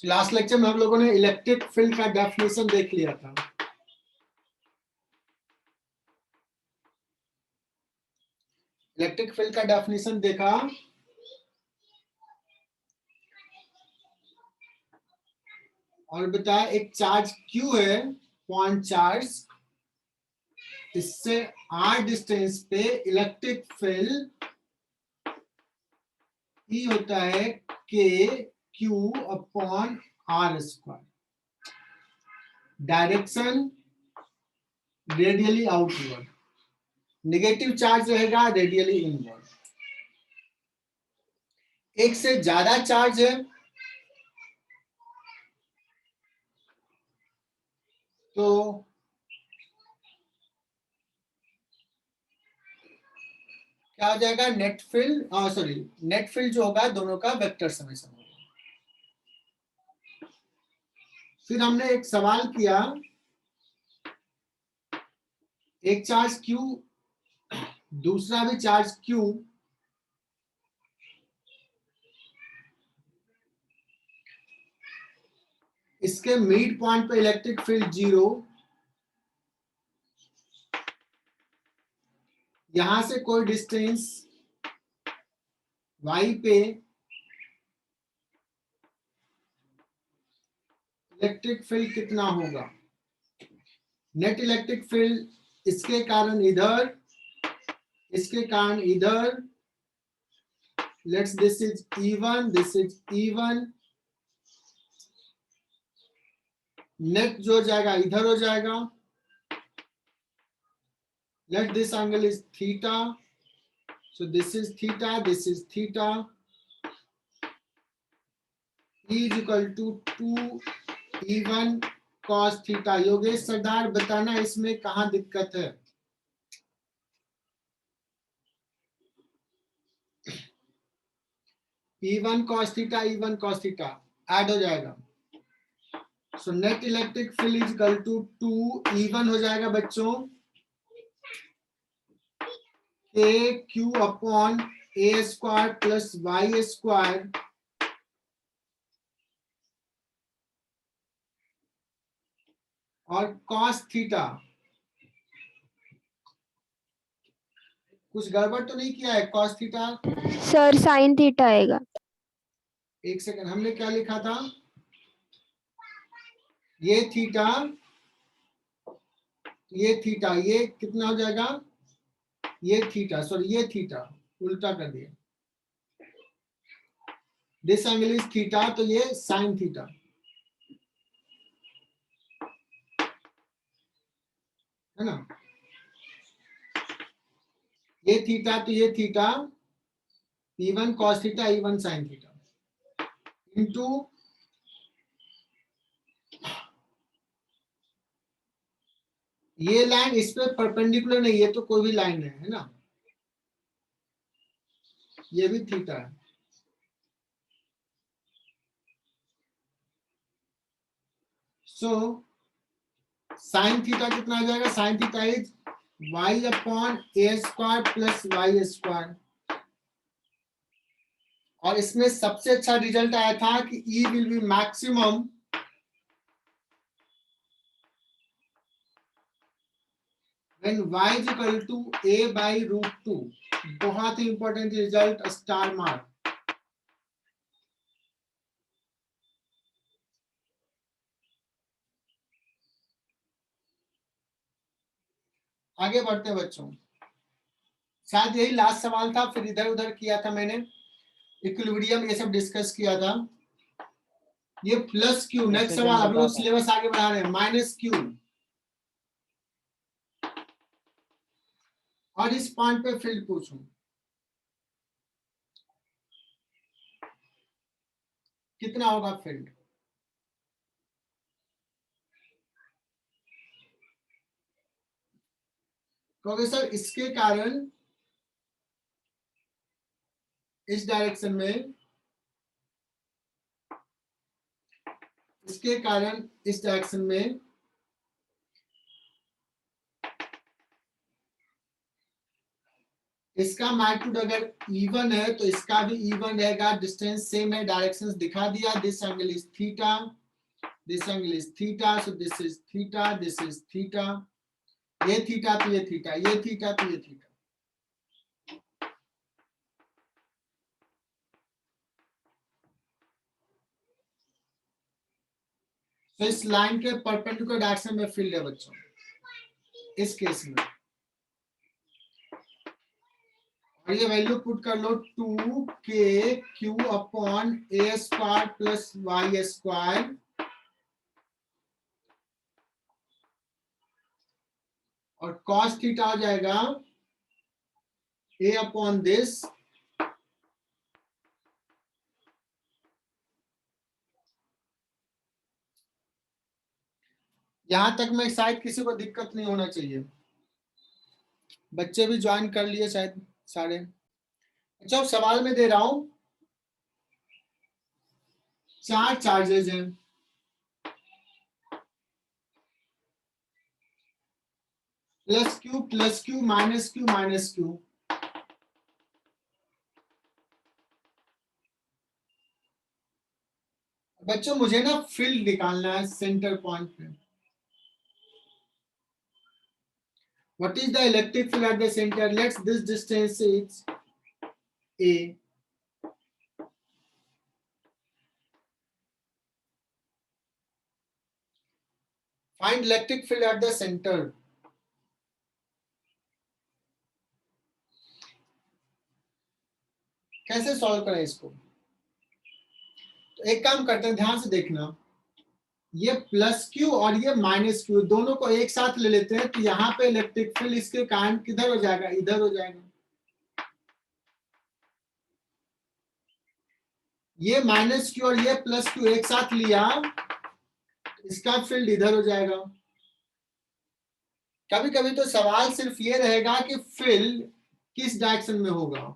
Last lecture में हम लोगों ने इलेक्ट्रिक फील्ड का डेफिनेशन देख लिया था। इलेक्ट्रिक फील्ड का डेफिनेशन देखा, और बताया एक चार्ज Q है, पॉइंट चार्ज, इससे r डिस्टेंस पे इलेक्ट्रिक फील्ड E होता है KQ/r²। Direction radially outward, negative charge रहेगा रेडियली इनवर्ड। एक से ज्यादा चार्ज है तो क्या हो जाएगा, net field, sorry, net field जो होगा दोनों का वेक्टर समेशन होगा। फिर हमने एक सवाल किया, एक चार्ज Q, दूसरा भी चार्ज Q, इसके मिड पॉइंट पे इलेक्ट्रिक फील्ड 0, यहां से कोई डिस्टेंस y पे इलेक्ट्रिक फील्ड कितना होगा। नेट इलेक्ट्रिक फील्ड इसके कारण इधर, इसके कारण इधर, let's this is E1, this is E1, net जो जाएगा इधर हो जाएगा, let this angle is theta, so this is theta, this is theta, E is equal to 2E1 cos theta। Yogesh सरदार बताना इसमें कहां दिक्कत है। E1 cos theta, E1 cos theta add हो जाएगा, so net electric field is equal to 2E1 हो जाएगा बच्चों, KQ/a² प्लस y² और cos थीटा। कुछ गड़बड़ तो नहीं किया है? cos theta sir sine theta आएगा। एक सेकंड, हमने क्या लिखा था, ये थीटा, ये थीटा, ये कितना हो जाएगा, ये थीटा, सॉरी ये थीटा, उल्टा कर दिया, दिस एंगल इज थीटा, तो ये साइन थीटा है ना, ये थीटा तो ये theta, E1 cos theta, E1 sine theta, into ये लाइन इस पे परपेंडिकुलर नहीं, ये तो कोई भी लाइन है ना, ये भी थीटा है, सो साइन थीटा कितना हो जाएगा, sine theta is y/a² plus y²। और इसमें सबसे अच्छा रिजल्ट आया था कि E will be maximum when y is equal to a/√2। बहुत ही इंपॉर्टेंट रिजल्ट, स्टार मार्क। आगे बढ़ते हैं बच्चों, शायद यही लास्ट सवाल था, फिर इधर उधर किया था मैंने, इक्विलिब्रियम ये सब डिस्कस किया था। ये प्लस क्यू, नेक्स्ट सवाल, हम लोग सिलेबस आगे बढ़ा रहे हैं, माइनस क्यू, और इस पॉइंट पे फील्ड पूछूं कितना होगा फील्ड। क्योंकि सर इसके कारण इस डायरेक्शन में, इसके कारण इस डायरेक्शन में, इसका मैग्नीट्यूड अगर इवन है तो इसका भी इवन रहेगा, डिस्टेंस सेम है, डायरेक्शंस दिखा दिया, this angle is theta, this angle is theta, so this is theta, this is theta, ये थीटा तो ये थीटा, ये थीटा तो ये थीटा। तो इस लाइन के परपेंडिकुलर डायरेक्शन में फील्ड है बच्चों इस केस में, और ये वैल्यू पुट कर लो 2k upon a square plus y square, और cos थीटा हो जाएगा a अपॉन दिस यहां तक में शायद किसी को दिक्कत नहीं होना चाहिए, बच्चे भी ज्वाइन कर लिए शायद सारे। अच्छा सवाल में दे रहा हूं 4 चार्जेस हैं, plus Q minus Q minus Q. बच्चों मुझे ना फील्ड निकालना है सेंटर पॉइंट पे। What is the electric field at the center? Let's this distance is a. Find electric field at the center. कैसे सॉल्व करें इसको? तो एक काम करते हैं, ध्यान से देखना, ये प्लस क्यू और ये माइनस क्यू दोनों को एक साथ ले लेते हैं, तो यहाँ पे इलेक्ट्रिक फील्ड इसके कारण किधर हो जाएगा, इधर हो जाएगा। ये माइनस क्यू और ये प्लस क्यू एक साथ लिया, इसका फील्ड इधर हो जाएगा। कभी कभी तो सवाल सिर्फ ये रहेगा कि फील्ड किस डायरेक्शन में होगा।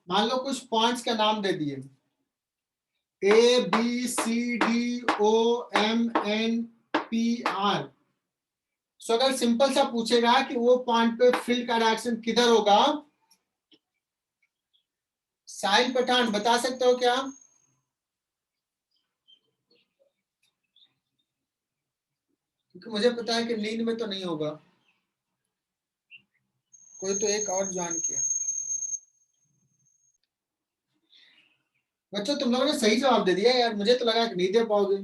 मान लो कुछ पॉइंट्स का नाम दे दिए, A B C D O M N P R. So अगर सिंपल सा पूछेगा कि वो पॉइंट पे फील्ड का डायरेक्शन किधर होगा, साहिल पठान बता सकते हो क्या? क्योंकि मुझे पता है कि नींद में तो नहीं होगा, कोई तो एक और ज्वाइन किया। बच्चों तुम लोगों ने सही जवाब दे दिया यार, मुझे तो लगा कि नहीं दे पाओगे।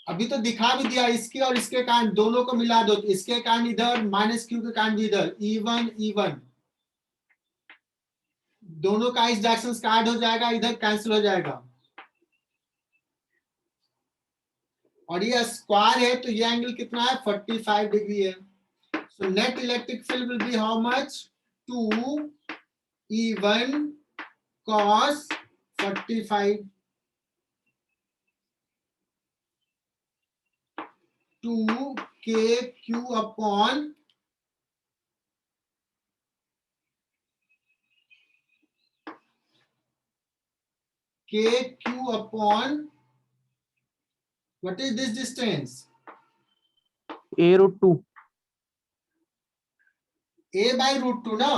अभी तो दिखा भी दिया, इसके और इसके कारण दोनों को मिला दो, इसके कारण इधर माइनस क्यू के कारण भी इधर, इवन इवन दोनों का इस डायरेक्शन का ऐड हो जाएगा, इधर कैंसिल हो जाएगा, और ये स्क्वायर है तो ये एंगल कितना है 45 डिग्री है। सो net electric field will be how much 2 E1 cos 45 2KQ upon KQ upon what is this distance? A root 2. A by root 2 ना,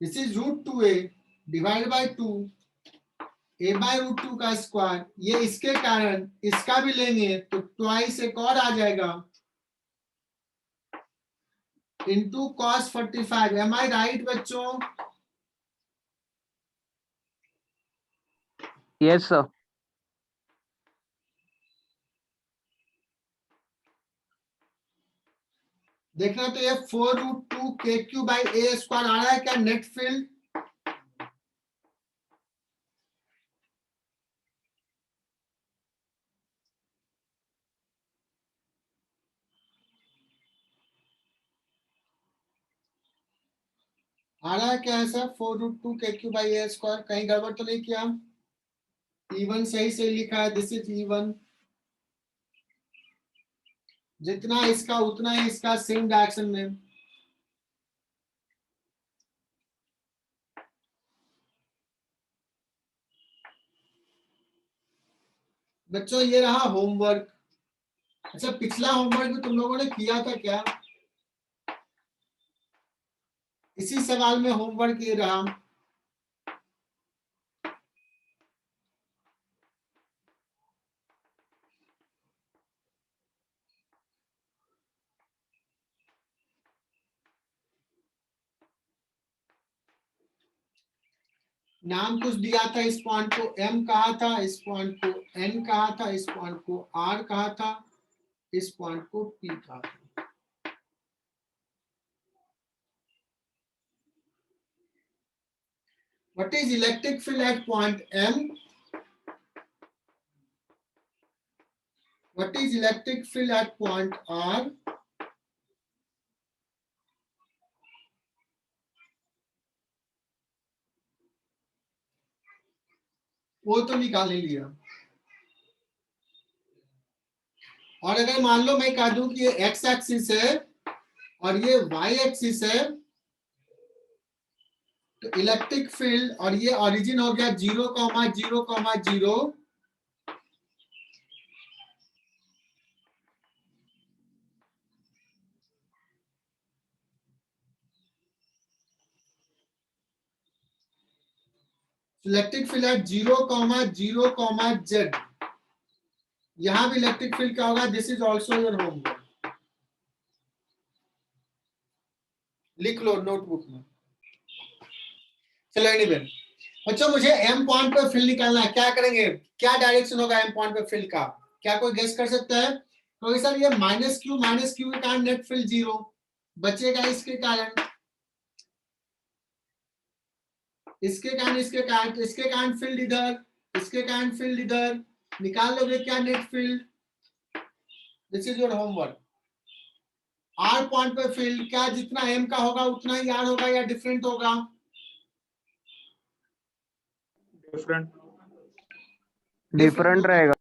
this is root 2A divided by 2, A by root 2 का square, ये इसके कारण इसका भी लेंगे तो twice एक और आ जाएगा into cos 45। am I right बच्चों? Yes, sir. देखना तो ये 4 root 2 KQ by A square आ रहा है क्या नेट फील्ड? आ रहा है क्या ऐसा 4 root 2 KQ by A square? कहीं गड़बड़ तो नहीं किया? इवन सही सही लिखा है, दिस इज इवन। जितना इसका उतना ही इसका सेम डायरेक्शन में। बच्चों ये रहा होमवर्क। अच्छा, पिछला होमवर्क भी तुम लोगों ने किया था क्या? इसी सवाल में होमवर्क ये रहा। नाम कुछ दिया था, इस पॉइंट को M कहा था, इस पॉइंट को N कहा था, इस पॉइंट को R कहा था, इस पॉइंट को P कहा था। What is electric field at point M? What is electric field at point R? वो तो निकाल ही लिया। और अगर मान लो मैं कह दूं कि ये x एक्सिस है और ये y एक्सिस है, तो इलेक्ट्रिक फील्ड, और ये ओरिजिन हो गया 0,0,0, इलेक्ट्रिक फील्ड है 0,0,z। यहां भी इलेक्ट्रिक फील्ड क्या होगा? This is also your homework, लिख लो नोटबुक में। चलो एनीवे बच्चों, मुझे एम पॉइंट पे फील्ड निकालना है। क्या करेंगे? क्या डायरेक्शन होगा एम पॉइंट पे फील्ड का? क्या कोई गेस कर सकता है? क्योंकि सर ये माइनस क्यू के कारण नेट फील्ड 0 बचेगा, इसके कारण, इसके कारण, इसके कारण, इसके कारण फील्ड इधर, इसके कारण फील्ड इधर। निकाल लोगे क्या net field? This is your homework. R point पे फील्ड क्या जितना एम का होगा उतना ही आर होगा या डिफरेंट होगा? डिफरेंट रहेगा।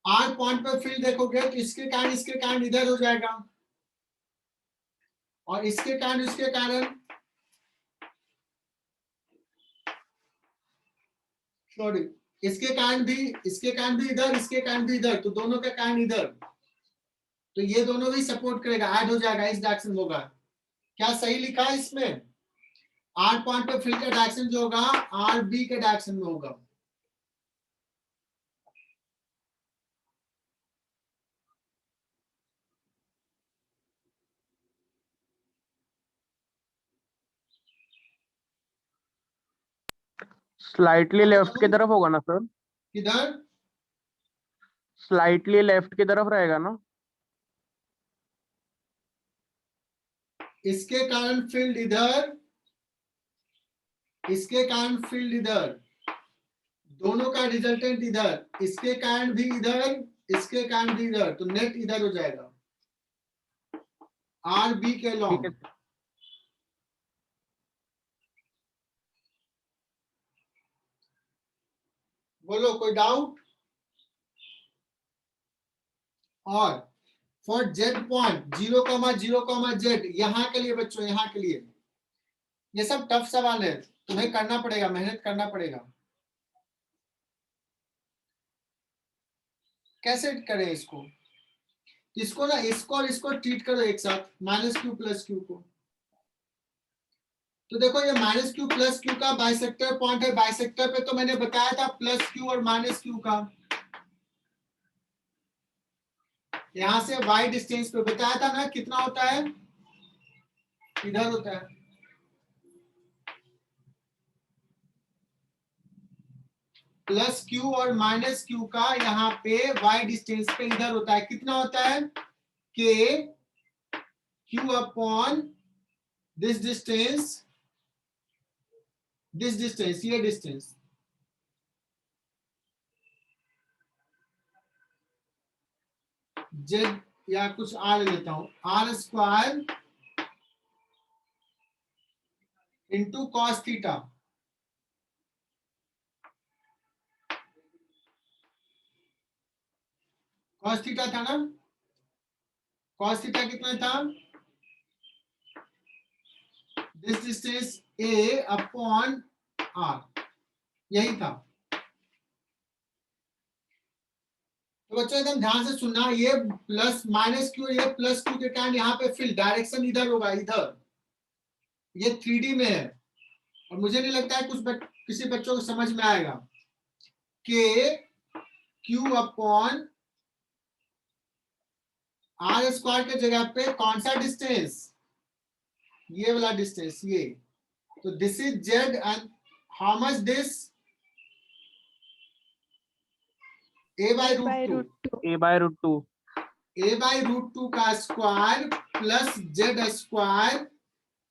आर पॉइंट पे फील्ड देखोगे तो इसके कारण इधर हो जाएगा, और इसके कारण सॉरी, इसके कारण भी इधर, इसके कारण भी इधर, तो दोनों का कारण इधर, तो ये दोनों भी सपोर्ट करेगा, ऐड हो जाएगा, इस डायरेक्शन में होगा। क्या सही लिखा है इसमें? आर पॉइंट पे फील्ड का डायरेक्शन जो होगा आर बी के डायरेक्शन में होगा। स्लाइटली लेफ्ट की तरफ होगा ना सर? किधर? स्लाइटली लेफ्ट की तरफ रहेगा ना? इसके कारण फील्ड इधर, इसके कारण फील्ड इधर, दोनों का रिजल्टेंट इधर, इसके कारण भी इधर, इसके कारण भी इधर, तो नेट इधर हो जाएगा आर बी के ठीक लॉन्ग। है। बोलो कोई डाउट? और फॉर जेड पॉइंट 0,0,z, यहां के लिए बच्चों, यहां के लिए ये सब टफ सवाल है, तुम्हें करना पड़ेगा, मेहनत करना पड़ेगा। कैसे करें इसको? इसको ना, इसको और इसको ट्रीट करो एक साथ, माइनस क्यू प्लस क्यू को। तो देखो ये माइनस क्यू प्लस क्यू का बाइसेक्टर पॉइंट है, बाइसेक्टर पे तो मैंने बताया था प्लस क्यू और माइनस क्यू का, यहां से वाई डिस्टेंस पे बताया था ना, कितना होता है? इधर होता है, प्लस क्यू और माइनस क्यू का यहाँ पे वाई डिस्टेंस पे इधर होता है, कितना होता है? K Q upon this distance, ये डिस्टेंस, जेड या कुछ आर लेता हूं, R square into cos theta. Cos theta था ना? cos थीटा कितना था? This distance a upon r, यही था। तो बच्चों एकदम ध्यान से सुनना, ये प्लस माइनस क्यू, ये प्लस क्यू के कारण यहाँ पे फिल डायरेक्शन इधर होगा, इधर। ये 3D में है और मुझे नहीं लगता है किसी बच्चों को समझ में आएगा। के क्यू अपॉन आर स्क्वायर के जगह पे कौन सा डिस्टेंस? ये वाला डिस्टेंस, ये। तो this is Z and how much this? a by root 2। a by root 2 a by root 2 का square plus Z square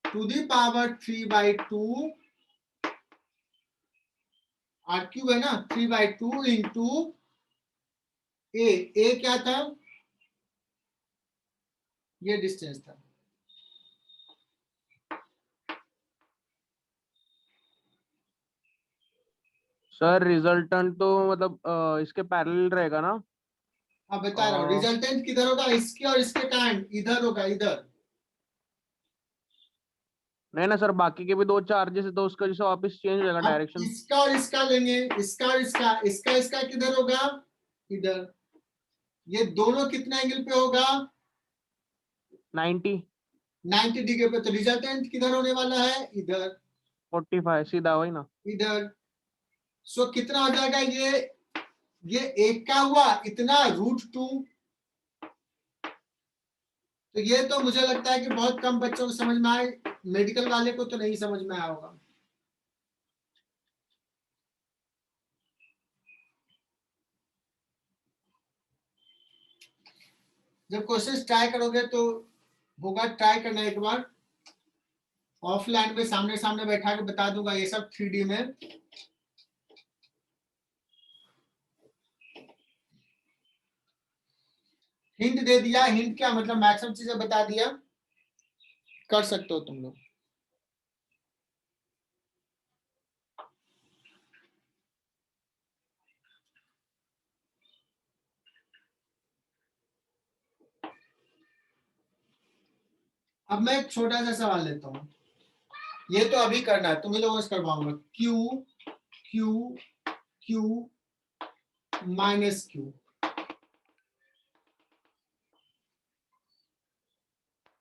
to the power 3/2 R cube है ना, 3/2 इंटू ए क्या था? ये डिस्टेंस था। सर रिजल्टेंट तो मतलब इसके पैरेलल रहेगा ना? अब बता रहा हूँ, रिजल्टेंट किधर होगा? इसके और इसके कारण इधर होगा, इधर। नहीं ना सर, बाकी के भी दो चार्जेस है तो उसका जैसे वापस चेंज हो जाएगा अब डायरेक्शन। इसका और इसका लेंगे, इसका और इसका किधर होगा? इधर। ये दोनों कितना एंगल पे होगा? 90 डिग्री पे। तो रिजल्टेंट किधर होने वाला है? इधर। 45 सीधा वही ना। इधर। सो कितना हो जाएगा? ये एक का हुआ इतना √2। तो ये तो मुझे लगता है कि बहुत कम बच्चों को समझ में आए, मेडिकल वाले को तो नहीं समझ में आया होगा। जब क्वेश्चन ट्राई करोगे तो होगा, ट्राई करना एक बार ऑफलाइन में, सामने सामने बैठा के बता दूंगा ये सब 3D में। हिंट दे दिया, हिंट क्या मतलब मैक्सिमम चीजें बता दिया, कर सकते हो तुम लोग। अब मैं एक छोटा सा सवाल लेता हूँ, ये तो अभी करना है, तुम ही लोगों से करवाऊंगा। Q Q Q minus Q,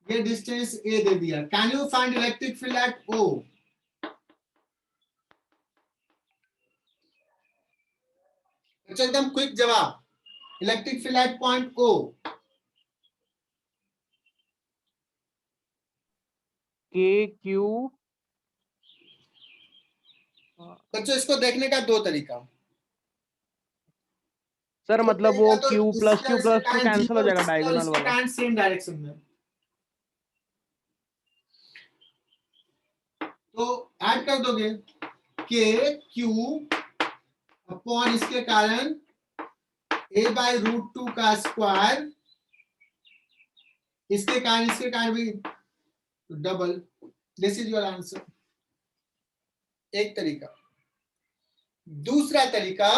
ये डिस्टेंस ए दे दिया। Can you find electric field at O? अच्छा एकदम क्विक जवाब, electric field at point O. K Q. बच्चों इसको देखने का दो तरीका। सर एक मतलब तरीका वो तो क्यू प्लस इसके और क्यू इसके प्लस क्यू कारण कैंसिल हो जीरो, जाएगा इसके और डायगोनल इसके वाला। कारण सेम डायरेक्शन में। तो ऐड कर दोगे के क्यू अपॉन इसके कारण a बाई √2 का स्क्वायर, इसके कारण भी double. This is your answer. एक तरीका। दूसरा तरीका,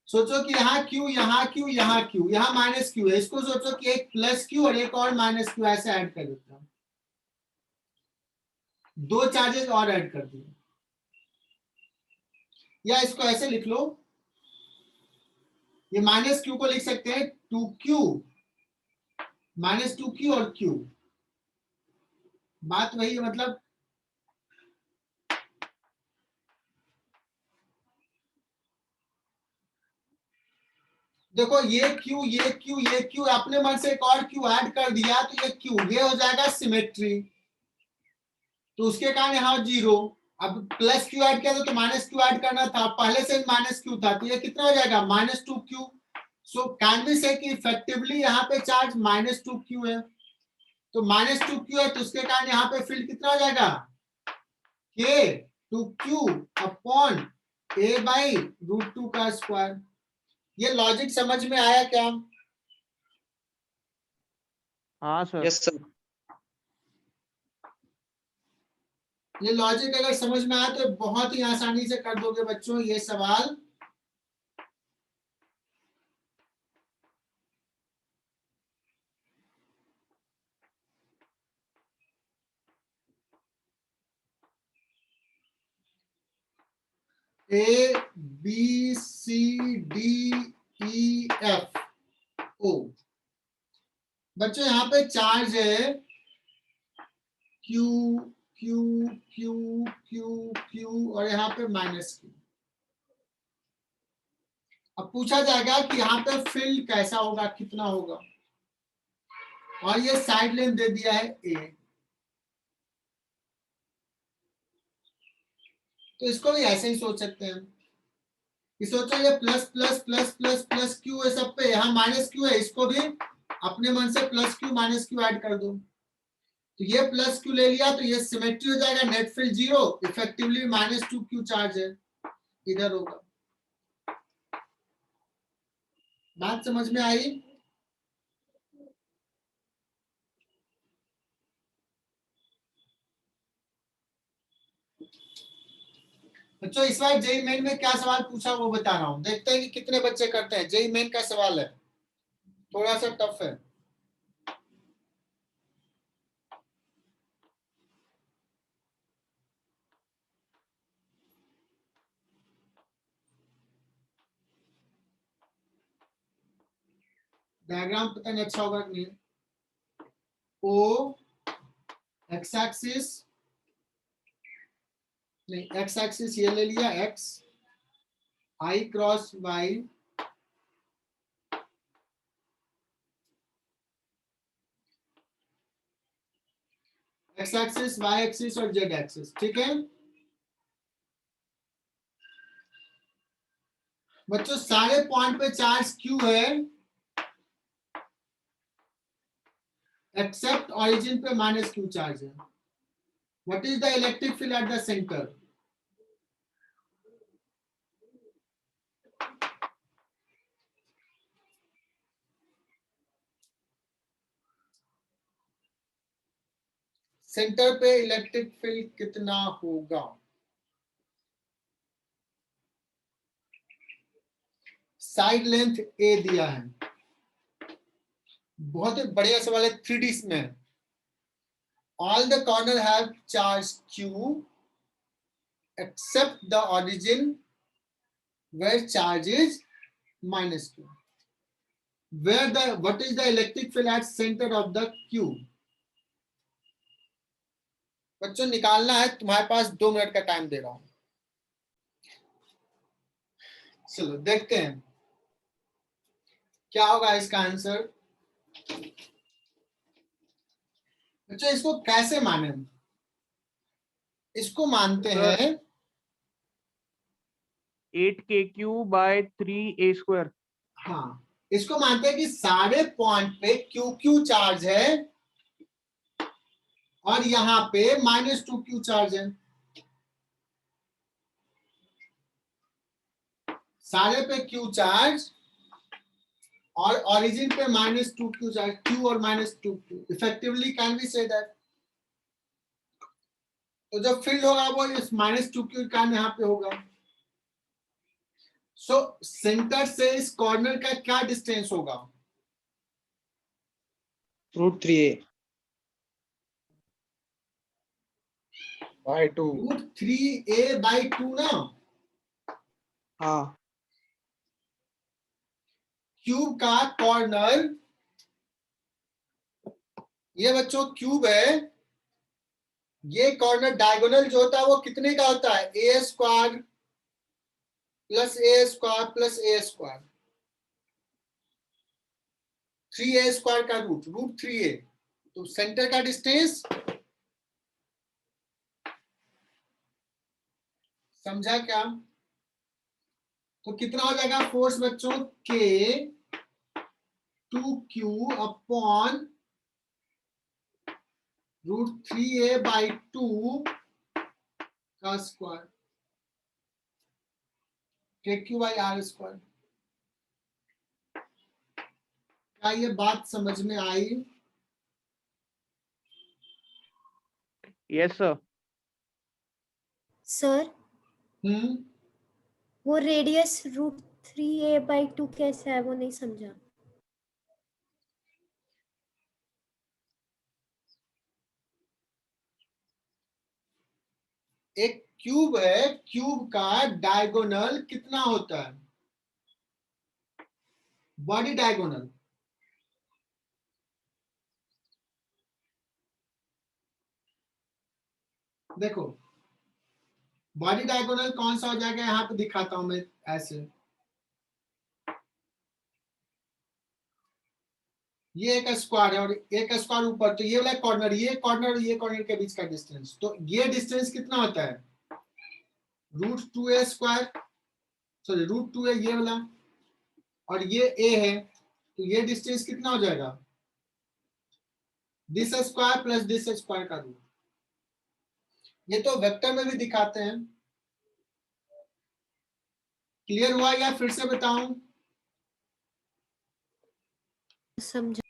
सोचो कि यहाँ क्यू, यहाँ क्यू, यहाँ क्यू, यहाँ माइनस क्यू है, इसको सोचो कि एक प्लस क्यू और एक और माइनस क्यू ऐसे ऐड कर देता हूं, दो चार्जेस और ऐड कर दिए। या इसको ऐसे लिख लो, ये माइनस क्यू को लिख सकते हैं 2q -2q और q, बात वही है। मतलब देखो, ये q ये q ये q, अपने मन से एक और q ऐड कर दिया तो ये q, ये हो जाएगा सिमेट्री, तो उसके कारण यहाँ 0। अब प्लस क्यू ऐड किया तो माइनस क्यू ऐड करना था, पहले से माइनस क्यू था, तो ये कितना हो जाएगा? -2q। सो कैन वी से कि इफेक्टिवली यहाँ पे चार्ज -2q है, तो -2q है, तो उसके कारण यहाँ पे फील्ड कितना हो जाएगा? k 2q upon a by √2 का स्क्वायर। ये लॉजिक समझ में आया क्या? हाँ सर। Yes sir. ये लॉजिक अगर समझ में आया तो बहुत ही आसानी से कर दोगे बच्चों ये सवाल। A B C D E F O. बच्चों यहाँ पे चार्ज है Q Q Q Q Q और यहाँ पे माइनस क्यू। अब पूछा जाएगा कि यहाँ पे फील्ड कैसा होगा, कितना होगा, और ये साइड लेंथ दे दिया है ए। तो इसको भी ऐसे ही सोच सकते हैं कि सोचो ये plus plus plus plus plus Q है सब पे, यहाँ माइनस क्यू है, इसको भी अपने मन से plus Q minus Q add कर दो। तो ये प्लस क्यू ले लिया तो ये सिमेट्री हो जाएगा, net field 0, effectively -2 Q charge है इधर होगा। बात समझ में आई? बच्चों इस बार जेई मेन में क्या सवाल पूछा वो बता रहा हूं, देखते हैं कि कितने बच्चे करते हैं। जेई मेन का सवाल है, थोड़ा सा टफ है। डायग्राम पता नहीं अच्छा होगा कि नहीं। ओ एक्स एक्सिस, नहीं एक्स एक्सिस ये ले लिया, X I cross Y, X axis Y axis और जेड एक्सिस, ठीक है बच्चों। सारे पॉइंट पे चार्ज क्यू है एक्सेप्ट ऑरिजिन पे माइनस क्यू चार्ज है। What is the electric field at the centre? Centre पे इलेक्ट्रिक फील्ड कितना होगा? साइड लेंथ ए दिया है, बहुत ही बढ़िया सवाल है, 3D में। All the corner have charge Q except the origin where charge is minus Q. Where the what is the electric field at center of the cube? बच्चों निकालना है, तुम्हारे पास 2 मिनट का टाइम दे रहा हूं। चलो देखते हैं क्या होगा इसका आंसर। बच्चों इसको कैसे माने? इसको मानते सर, हैं 8KQ/3A²। हाँ, इसको मानते हैं कि सारे पॉइंट पे क्यू क्यू चार्ज है और यहाँ पे -2 क्यू चार्ज है। सारे पे क्यू चार्ज और ओरिजिन पे -2 क्यू चार्ज, क्यू और -2 Q, effectively can be say that. तो जब फील्ड होगा वो इस -2 क्यू का यहाँ पे होगा। सो सेंटर से इस कॉर्नर का क्या डिस्टेंस होगा? √3a by 2। √3a/2 ना। हाँ क्यूब का कॉर्नर, ये बच्चों क्यूब है, ये कॉर्नर डायगोनल जो होता है वो कितने का होता है? a² plus a² plus a², 3a² का रूट, √3a। तो सेंटर का डिस्टेंस समझा क्या? तो कितना हो जाएगा फोर्स बच्चों? K 2Q अपॉन √3a/2 का स्क्वायर, KQ/R²। क्या ये बात समझ में आई? Yes sir. सर हम्म, वो रेडियस √3a/2 कैसा है वो नहीं समझा। एक क्यूब है, क्यूब का डायगोनल कितना होता है? बॉडी डायगोनल देखो, बॉडी डायगोनल कौन सा हो जाएगा? यहां पे दिखाता हूं मैं ऐसे, ये एक स्क्वायर है और एक स्क्वायर ऊपर, तो ये वाला कॉर्नर, ये कॉर्नर और ये कॉर्नर के बीच का डिस्टेंस, तो ये डिस्टेंस कितना होता है? √2a स्क्वायर, सॉरी √2a ये वाला, और ये a है, तो ये डिस्टेंस कितना हो जाएगा? This square plus this square का रूट। ये तो वेक्टर में भी दिखाते हैं। क्लियर हुआ या फिर से बताऊं? समझा।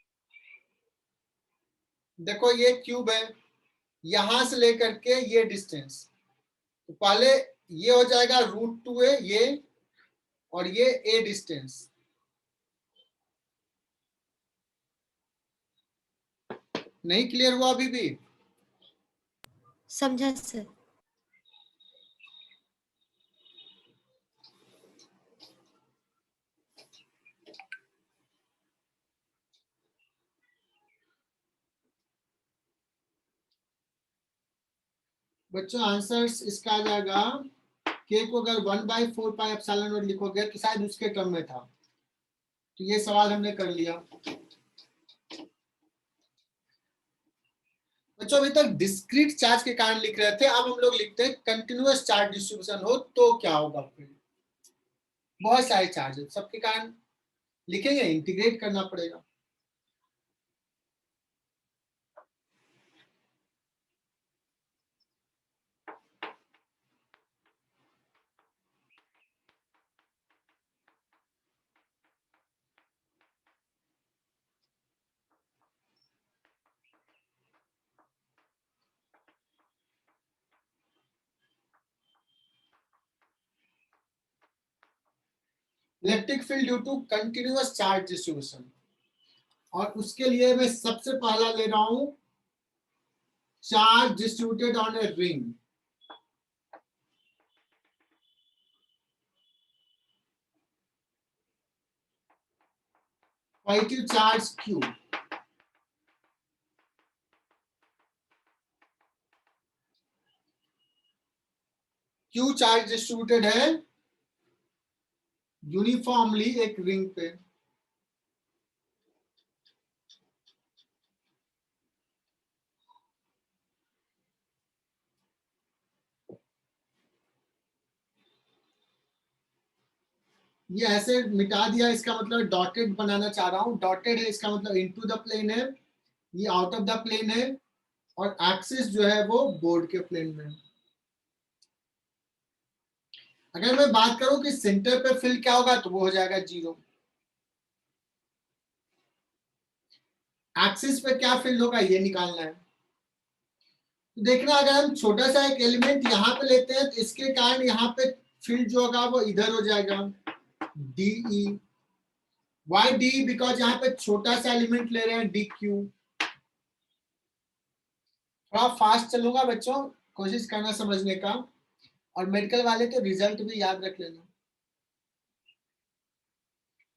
देखो ये क्यूब है, यहां से लेकर के ये डिस्टेंस, तो पहले ये हो जाएगा √2a ये, और ये a डिस्टेंस। नहीं क्लियर हुआ अभी भी? समझा सर। बच्चों आंसर्स इसका आ जाएगा, के को अगर 1/4πε0 लिखोगे तो शायद उसके टर्म में था, तो ये सवाल हमने कर लिया। बच्चों अभी तक डिस्क्रीट चार्ज के कारण लिख रहे थे, अब हम लोग लिखते हैं कंटिन्यूअस चार्ज डिस्ट्रीब्यूशन हो तो क्या होगा। फिर बहुत सारे चार्ज सबके कारण लिखेंगे, इंटीग्रेट करना पड़ेगा। Electric field due to continuous charge distribution, और उसके लिए मैं सबसे पहला ले रहा हूं charge distributed on a ring. Positive charge Q, Q charge distributed है यूनिफॉर्मली एक रिंग पे। ये ऐसे मिटा दिया, इसका मतलब डॉटेड बनाना चाह रहा हूं, डॉटेड है इसका मतलब इनटू द प्लेन है, ये आउट ऑफ द प्लेन है, और एक्सिस जो है वो बोर्ड के प्लेन में। अगर मैं बात करूं कि सेंटर पे फील्ड क्या होगा तो वो हो जाएगा 0। एक्सिस पे क्या फील्ड होगा ये निकालना है। तो देखना, अगर हम छोटा सा एक एलिमेंट यहाँ पे लेते हैं तो इसके कारण यहाँ पे फील्ड जो होगा वो इधर हो जाएगा DE। Y D? बिकॉज यहाँ पे छोटा सा एलिमेंट ले रहे हैं DQ। थोड़ा फास्ट चलूंगा बच्चों, कोशिश करना समझने का, और मेडिकल वाले तो रिजल्ट भी याद रख लेना।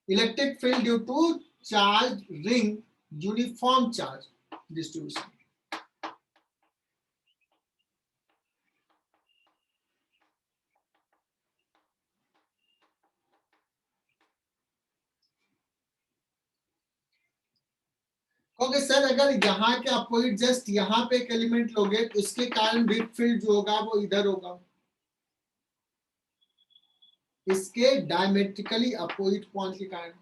Electric field due to charge ring uniform charge distribution. Okay sir, अगर यहाँ के अपोजिट जस्ट यहाँ पे एक एलिमेंट लोगे तो इसके कारण भी फील्ड जो होगा वो इधर होगा, इसके डायमेट्रिकली अपोजिट पॉइंट के कारण।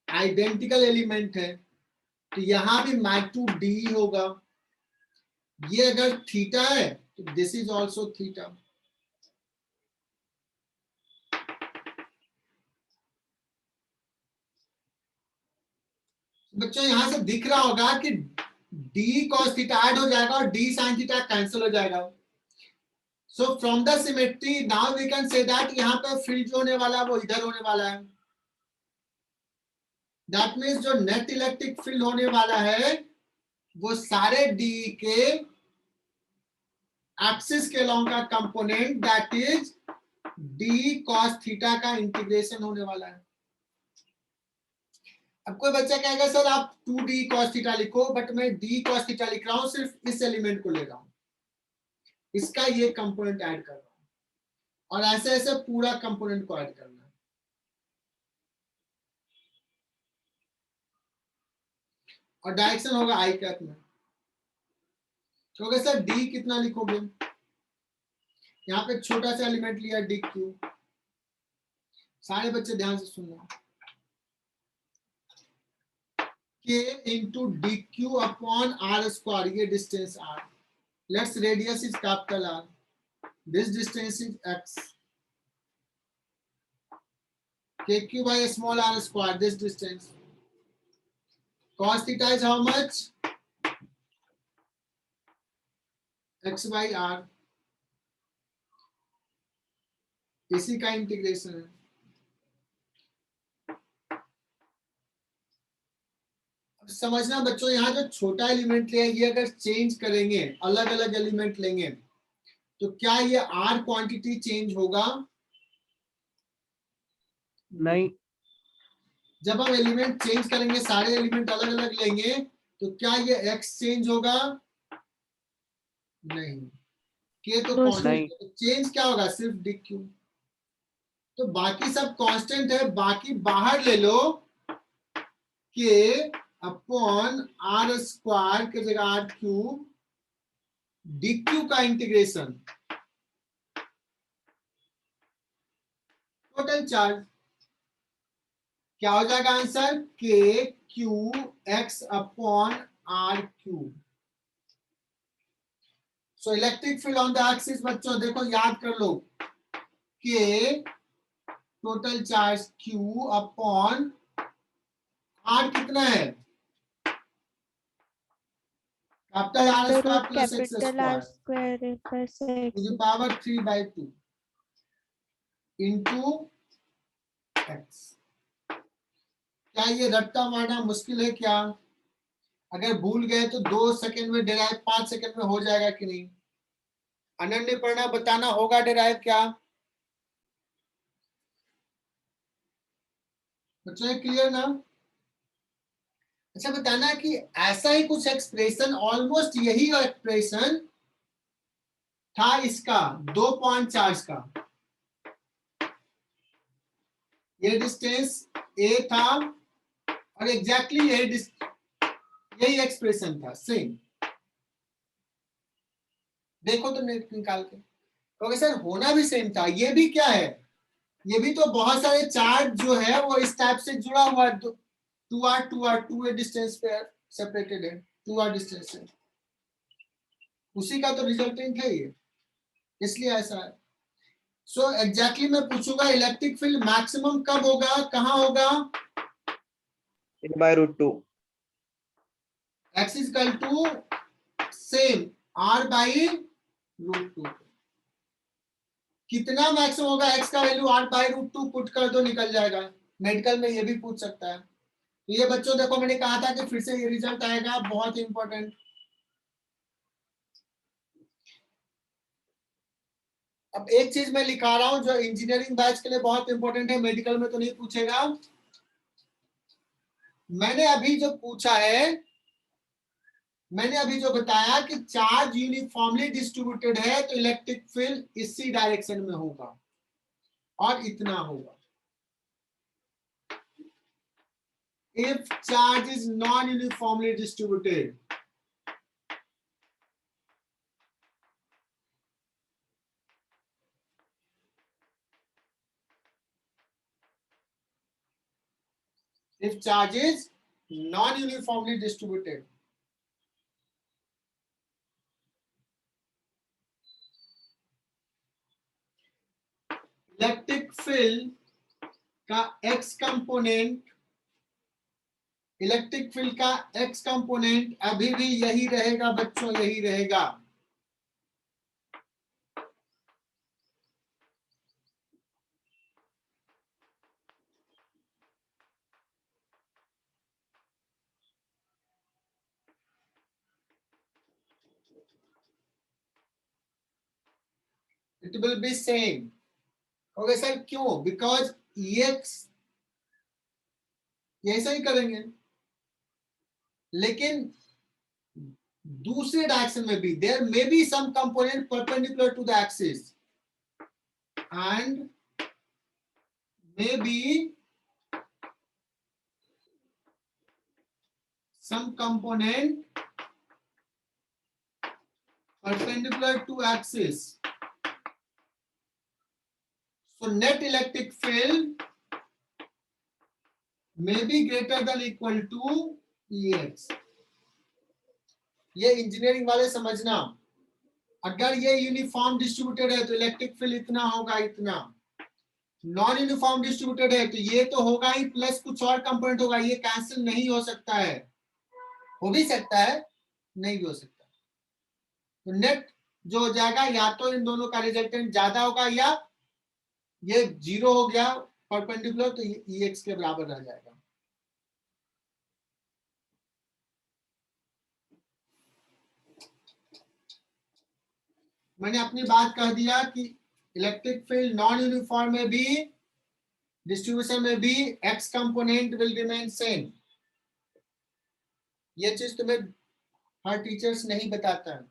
आइडेंटिकल एलिमेंट है तो यहाँ भी मैग्नीट्यूड डी होगा। ये अगर थीटा है तो दिस इज ऑल्सो थीटा। बच्चों यहां से दिख रहा होगा कि डी कॉस थीटा ऐड हो जाएगा और डी साइन थीटा कैंसिल हो जाएगा। So from the symmetry now we can say that यहाँ पे फील्ड जो होने वाला है वो इधर होने वाला है। दैट मीन्स जो नेट इलेक्ट्रिक फील्ड होने वाला है वो सारे डी के एक्सिस के अलॉन्ग का component that is D cos theta का इंटीग्रेशन होने वाला है। अब कोई बच्चा कहेगा सर आप 2d cos थीटा लिखो, बट मैं d cos थीटा लिख रहा हूं, सिर्फ इस एलिमेंट को ले रहा हूं, इसका ये कंपोनेंट ऐड कर रहा हूं, और ऐसे ऐसे पूरा कंपोनेंट को ऐड करना है। और डायरेक्शन होगा आई कैप में। तो सर d कितना लिखोगे, यहाँ पे छोटा सा एलिमेंट लिया डी क्यू। सारे बच्चे ध्यान से सुनना, k into D Q upon R square, ये distance r, let's radius is capital R, this distance is x, kq by a small r square, this distance, cos theta is how much, x by r, इसी का integration है। अब समझना बच्चों, यहाँ जो छोटा एलिमेंट लिया, ये अगर चेंज करेंगे, अलग अलग एलिमेंट लेंगे, तो क्या ये r क्वांटिटी चेंज होगा? नहीं। जब हम एलिमेंट चेंज करेंगे, सारे एलिमेंट अलग अलग लेंगे, तो क्या ये x चेंज होगा? नहीं। k तो कांस्टेंट, चेंज क्या होगा? सिर्फ dq। तो बाकी सब कांस्टेंट है, बाकी बाहर ले लो, k अपॉन आर स्क्वायर की जगह आर क्यूब, dq का इंटीग्रेशन, टोटल चार्ज क्या हो जाएगा answer? k Q x upon R cube. So electric field on the axis, बच्चों देखो याद कर लो, k total charge q upon r कितना है? Capital R square plus x capital R square square plus to X the power 3/2 into x। क्या ये रट्टा मारना मुश्किल है क्या? अगर भूल गए तो 2 सेकंड में डिराइव, 5 सेकंड में हो जाएगा कि नहीं? अनन्य पढ़ना बताना होगा डिराइव क्या? बच्चों क्लियर ना? अच्छा बताना कि ऐसा ही कुछ एक्सप्रेशन, ऑलमोस्ट यही एक्सप्रेशन था इसका 2 पॉइंट चार्ज का, ये डिस्टेंस a था और एग्जैक्टली यही एक्सप्रेशन था, सेम। देखो तो नेट निकाल के, क्योंकि सर होना भी सेम था। ये भी क्या है, ये भी तो बहुत सारे चार्ज जो है वो इस टाइप से जुड़ा हुआ है, 2r डिस्टेंस पे सेपरेटेड है, 2r डिस्टेंस से, उसी का तो रिजल्टेंट है ये, इसलिए ऐसा है। सो एग्जैक्टली मैं पूछूंगा इलेक्ट्रिक फील्ड मैक्सिमम कब होगा, कहां होगा? a/√2 x is equal to same r/√2। कितना मैक्सिमम होगा? x का वैल्यू r/√2 पुट कर दो, निकल जाएगा। मेडिकल में ये भी पूछ सकता है। तो ये बच्चों देखो, मैंने कहा था कि फिर से ये रिजल्ट आएगा, बहुत इंपॉर्टेंट। अब एक चीज मैं लिखा रहा हूं जो इंजीनियरिंग बैच के लिए बहुत इंपॉर्टेंट है, मेडिकल में तो नहीं पूछेगा। मैंने अभी जो पूछा है, मैंने अभी जो बताया कि चार्ज यूनिफॉर्मली डिस्ट्रीब्यूटेड है तो इलेक्ट्रिक फील्ड इसी डायरेक्शन में होगा और इतना होगा। If charge is non-uniformly distributed, if charge is non-uniformly distributed, electric field का x कंपोनेंट, इलेक्ट्रिक फील्ड का x कंपोनेंट अभी भी यही रहेगा बच्चों, यही रहेगा। It will be same. Okay sir, क्यों? बिकॉज EX ऐसा ही करेंगे, लेकिन दूसरे डायरेक्शन में भी there may be some component perpendicular to the axis and may be some component perpendicular to axis. So net electric field may be greater than equal to EX. ये engineering वाले समझना, अगर ये यूनिफॉर्म डिस्ट्रीब्यूटेड है तो electric field इतना होगा, इतना। नॉन यूनिफॉर्म डिस्ट्रीब्यूटेड है तो ये तो होगा ही, प्लस कुछ और कंपोनेंट होगा, ये कैंसिल नहीं हो सकता है। हो भी सकता है, नहीं भी हो सकता। तो नेट जो हो जाएगा, या तो इन दोनों का रिजल्टेंट ज्यादा होगा, या ये 0 हो गया परपेंडिकुलर, तो ये EX के बराबर रह जाएगा। मैंने अपनी बात कह दिया कि इलेक्ट्रिक फील्ड नॉन यूनिफॉर्म में भी, डिस्ट्रीब्यूशन में भी x component will remain same. ये चीज तुम्हें हर टीचर्स नहीं बताता है।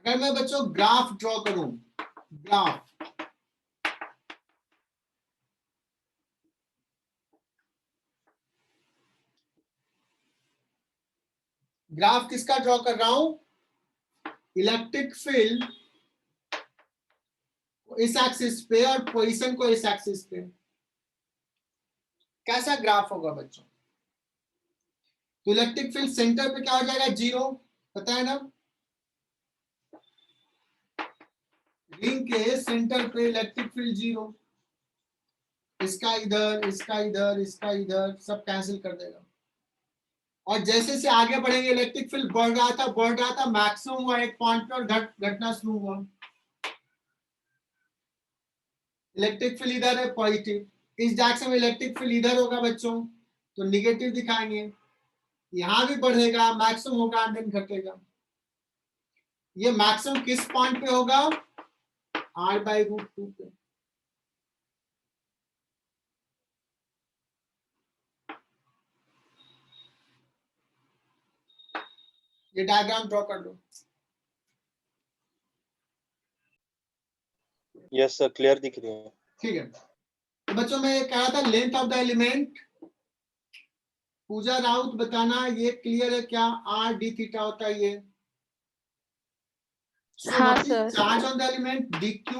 अगर मैं बच्चों ग्राफ ड्रॉ करूं, ग्राफ किसका ड्रॉ कर रहा हूं? इलेक्ट्रिक फील्ड इस एक्सिस पे और पोजीशन को इस एक्सिस पे। कैसा ग्राफ होगा बच्चों? तो इलेक्ट्रिक फील्ड सेंटर पे क्या हो जाएगा? 0, पता है ना? रिंग के सेंटर पे इलेक्ट्रिक फील्ड 0, इसका इधर, इसका इधर, इसका इधर, सब कैंसिल कर देगा। और जैसे से आगे बढ़ेंगे इलेक्ट्रिक फील्ड बढ़ रहा था, मैक्सिमम हुआ एक पॉइंट पे और घटना शुरू हुआ। इलेक्ट्रिक फील्ड इधर है पॉजिटिव, इस डायरेक्शन में इलेक्ट्रिक फील्ड इधर होगा बच्चों, तो निगेटिव दिखाएंगे। यहां भी बढ़ेगा, मैक्सिमम होगा, देन घटेगा। ये मैक्सिमम किस पॉइंट पे होगा? R/√2 पे। ये डायग्राम ड्रॉ कर लो। यस सर, क्लियर दिख रही है। ठीक है, तो बच्चों मैं ये कह रहा था लेंथ ऑफ द एलिमेंट, पूजा राउत बताना ये क्लियर है क्या? R/d θ होता है ये। हाँ, sir. Charge on the element dq,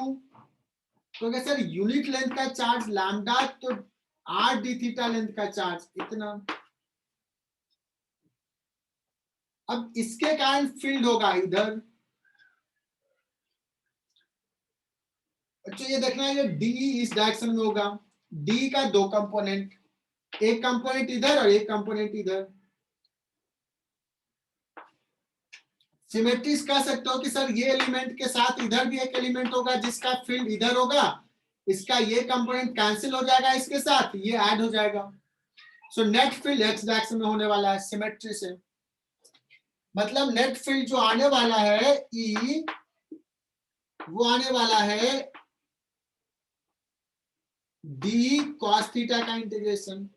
तो क्या सर यूनिट लेंथ का चार्ज लैम्डा, तो R/d θ लेंथ का चार्ज इतना। अब इसके कारण फील्ड होगा इधर। अच्छा ये देखना, ये D इस डायरेक्शन में होगा। D का 2 कंपोनेंट, एक कंपोनेंट इधर और एक कंपोनेंट इधर। सिमेट्रीज कह सकते हो कि सर ये एलिमेंट के साथ इधर भी एक एलिमेंट होगा जिसका फील्ड इधर होगा, इसका ये कंपोनेंट कैंसिल हो जाएगा, इसके साथ ये ऐड हो जाएगा। So net field x direction में होने वाला है सिमेट्री से। मतलब नेट फील्ड जो आने वाला है E, वो आने वाला है D cos θ का इंटीग्रेशन।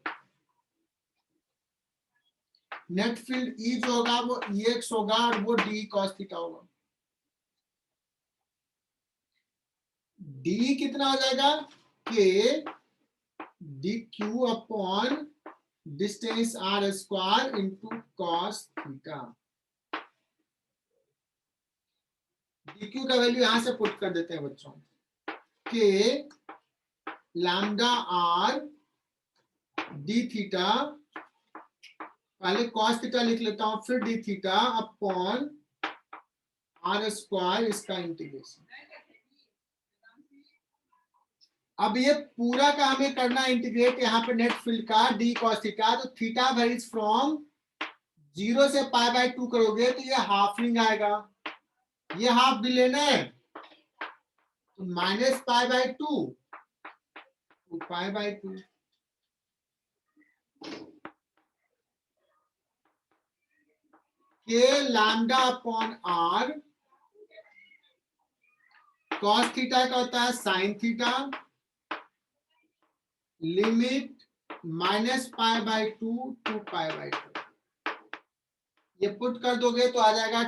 नेट फील्ड E जो होगा वो EX होगा और वो D cos θ होगा। D कितना हो जाएगा? K dq upon distance R² into cos θ। dq का वैल्यू यहां से पुट कर देते हैं बच्चों, K लैम्डा R d θ, पहले cos θ लिख लेता हूं, फिर d θ अपॉन R², इसका इंटीग्रेशन। अब ये पूरा का हमें करना इंटीग्रेट यहाँ पे नेट फील्ड का D cos θ, तो थीटा वेरीज फ्रॉम 0 से पाई बाय 2 करोगे तो ये हाफ रिंग आएगा, ये हाफ भी लेना है तो minus pi by 2 pi by 2। K lambda upon R cos theta का होता है sine theta, limit minus pi by 2 to pi by 2। ये पुट कर दोगे तो आ जाएगा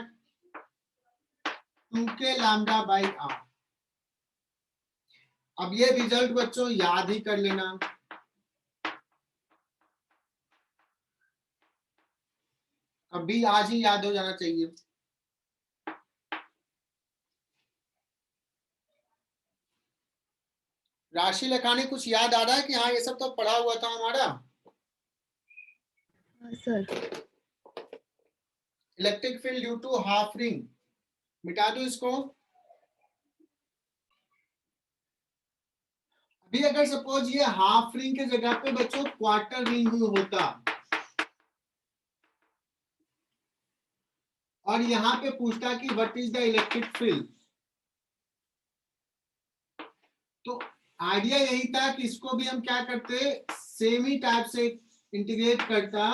2k लैम्डा बाई आर। अब ये रिजल्ट बच्चों याद ही कर लेना। अभी आज ही याद हो जाना चाहिए। राशि लखानी कुछ याद आ रहा है कि हाँ ये सब तो पढ़ा हुआ था हमारा। Sir electric field due to half ring, मिटा दो इसको। अभी अगर सपोज ये हाफ रिंग के जगह पे बच्चों क्वार्टर रिंग होता और यहां पे पूछता कि what is the electric field, तो आइडिया यही था कि इसको भी हम क्या करते, सेम ही टाइप से इंटीग्रेट करता,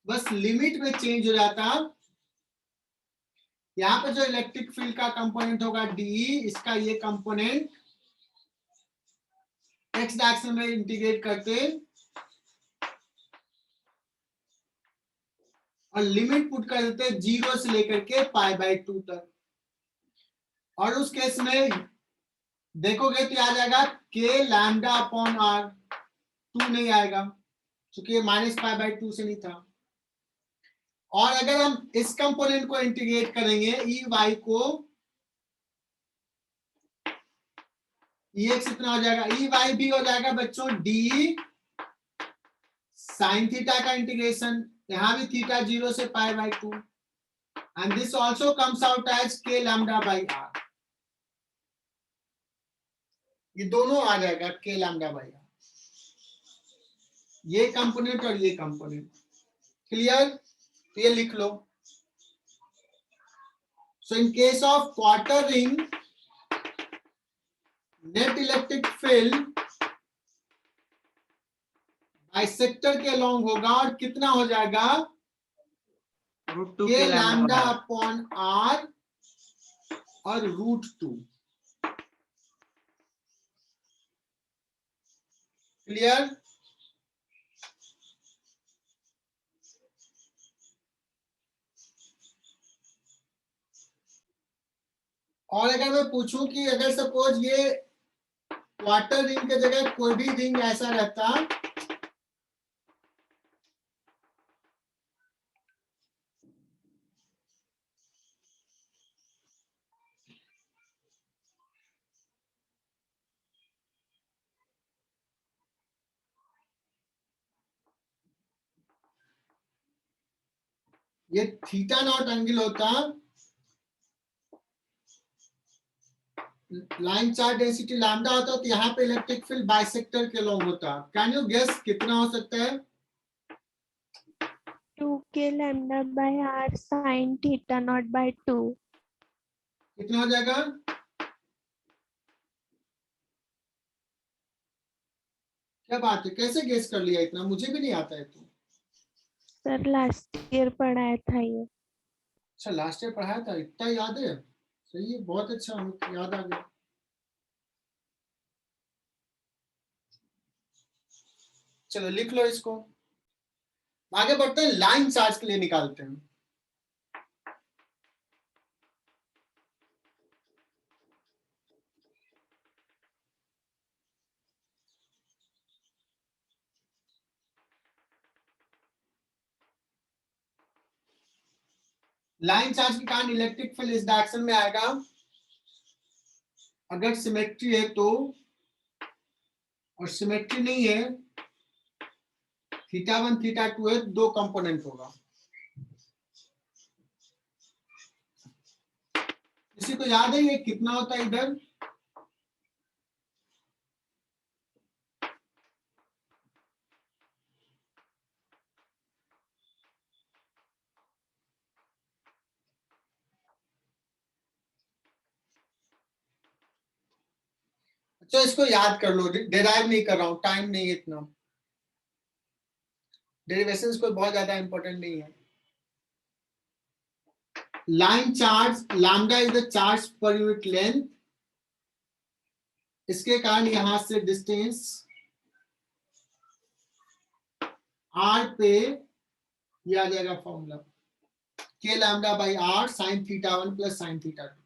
बस लिमिट में चेंज हो जाता। यहां पे जो इलेक्ट्रिक फील्ड का कंपोनेंट होगा डी, इसका ये कंपोनेंट एक्स डायरेक्शन में इंटीग्रेट करते और लिमिट पुट कर देते 0 से लेकर के पाई बाय 2 तक। और उस केस में देखोगे तो आ जाएगा के लैम्डा अपॉन आर, 2 नहीं आएगा क्योंकि माइनस पाई बाय 2 से नहीं था। और अगर हम इस कंपोनेंट को इंटीग्रेट करेंगे ई वाई को, ई एक्स इतना हो जाएगा, ई वाई भी हो जाएगा बच्चों डी साइन थीटा का इंटीग्रेशन, यहां भी थीटा 0 से pi by 2 and this also comes out as K lambda by R. ये दोनों आ जाएगा के लैम्डा बाई आर, ये कंपोनेंट और ये कंपोनेंट। क्लियर? तो ये लिख लो। So in case of quarter ring, net electric field bisector के अलोंग होगा और कितना हो जाएगा, √2 के के लैम्डा लैम्डा अपॉन आर और √2। क्लियर? और अगर मैं पूछूं कि अगर सपोज ये क्वार्टर रिंग के जगह कोई भी रिंग ऐसा रहता, ये थीटा नॉट एंगल होता, लाइन चार्ज डेंसिटी लैम्डा होता, तो यहाँ पे इलेक्ट्रिक फील्ड बाइसेक्टर के अलोंग होता। कैन यू गेस कितना हो सकता है? 2k lambda by r sin theta naught by 2. कितना हो जाएगा? क्या बात है, कैसे गेस कर लिया इतना? मुझे भी नहीं आता है। तो सर लास्ट ईयर पढ़ाया था ये। अच्छा, लास्ट ईयर पढ़ाया था, इतना याद है? सही है, बहुत अच्छा, हमें याद आ गया। चलो लिख लो इसको, आगे बढ़ते हैं, लाइन चार्ज के लिए निकालते हैं। लाइन चार्ज के कारण इलेक्ट्रिक फील्ड इस डायरेक्शन में आएगा अगर सिमेट्री है तो, और सिमेट्री नहीं है, θ1 θ2 है, दो कंपोनेंट होगा। किसी को याद है ये कितना होता है इधर? अच्छा इसको याद कर लो, डिराइव नहीं कर रहा हूं, टाइम नहीं है इतना, डेरिवेशंस कोई बहुत ज्यादा इंपॉर्टेंट नहीं है। Line charge, lambda is the charge per unit length, इसके कारण यहां से डिस्टेंस आर पे ये आ जाएगा formula K lambda by R sine theta 1 plus sine theta 2।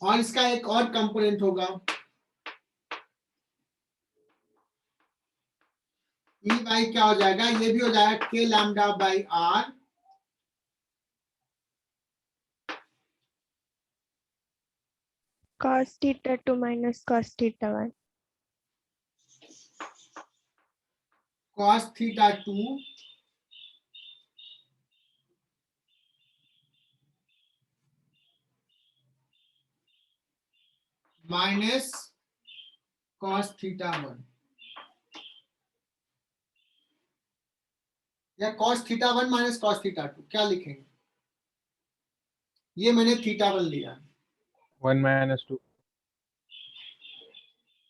और इसका एक और कंपोनेंट होगा ई बाई क्या हो जाएगा, ये भी हो जाएगा K lambda by R cos theta 2 minus cos theta 1. cos theta 2 minus cos theta 1 या cos theta 1 minus cos theta 2, क्या लिखेंगे? ये मैंने थीटा 1 लिया, 1 minus 2.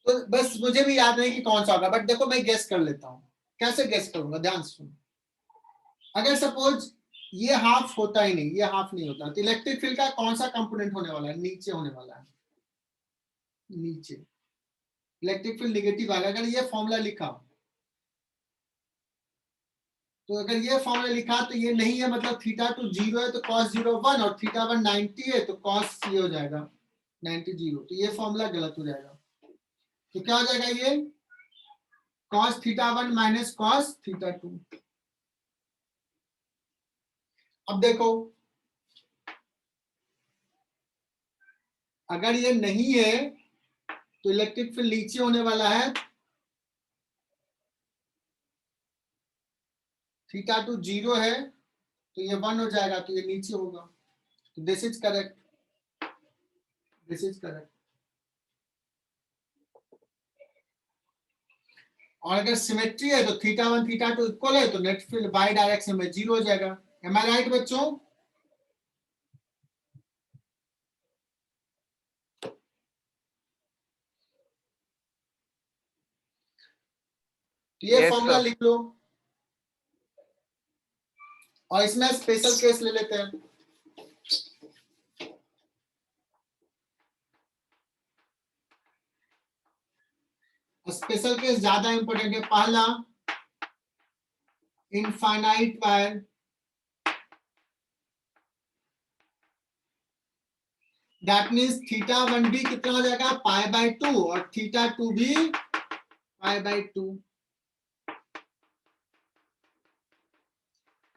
तो बस मुझे भी याद नहीं कि कौन सा होगा, बट देखो मैं गेस कर लेता हूं। कैसे गेस करूंगा, ध्यान से सुनो। अगर सपोज ये हाफ होता ही नहीं, ये हाफ नहीं होता, तो इलेक्ट्रिक फील्ड का कौन सा कंपोनेंट होने वाला है? नीचे होने वाला है, नीचे। इलेक्ट्रिक फील्ड निगेटिव आएगा अगर ये फॉर्मूला लिखा, तो अगर ये फॉर्मूला लिखा तो ये नहीं है, मतलब थीटा 2 0 है तो cos 0 1 और थीटा 1 90 है तो cos ये हो जाएगा 90 0, तो ये फॉर्मूला गलत हो जाएगा। तो क्या हो जाएगा ये cos theta 1 minus cos theta 2। अब देखो अगर ये नहीं है तो इलेक्ट्रिक फील्ड नीचे होने वाला है, थीटा 2 0 है तो ये 1 हो जाएगा, तो ये नीचे होगा। तो this is correct, this is correct. और अगर सिमेट्री है तो थीटा 1 थीटा 2 इक्वल है तो नेट फील्ड बाई डायरेक्शन में 0 हो जाएगा। एम आई राइट बच्चों? तो ये Yes, फॉर्मूला sir. लिख लो और इसमें स्पेशल केस ले लेते हैं। स्पेशल केस ज्यादा इंपॉर्टेंट है। पहला infinite wire, that means theta 1 भी कितना हो जाएगा पाई बाई 2 और थीटा 2 भी पाई बाई 2।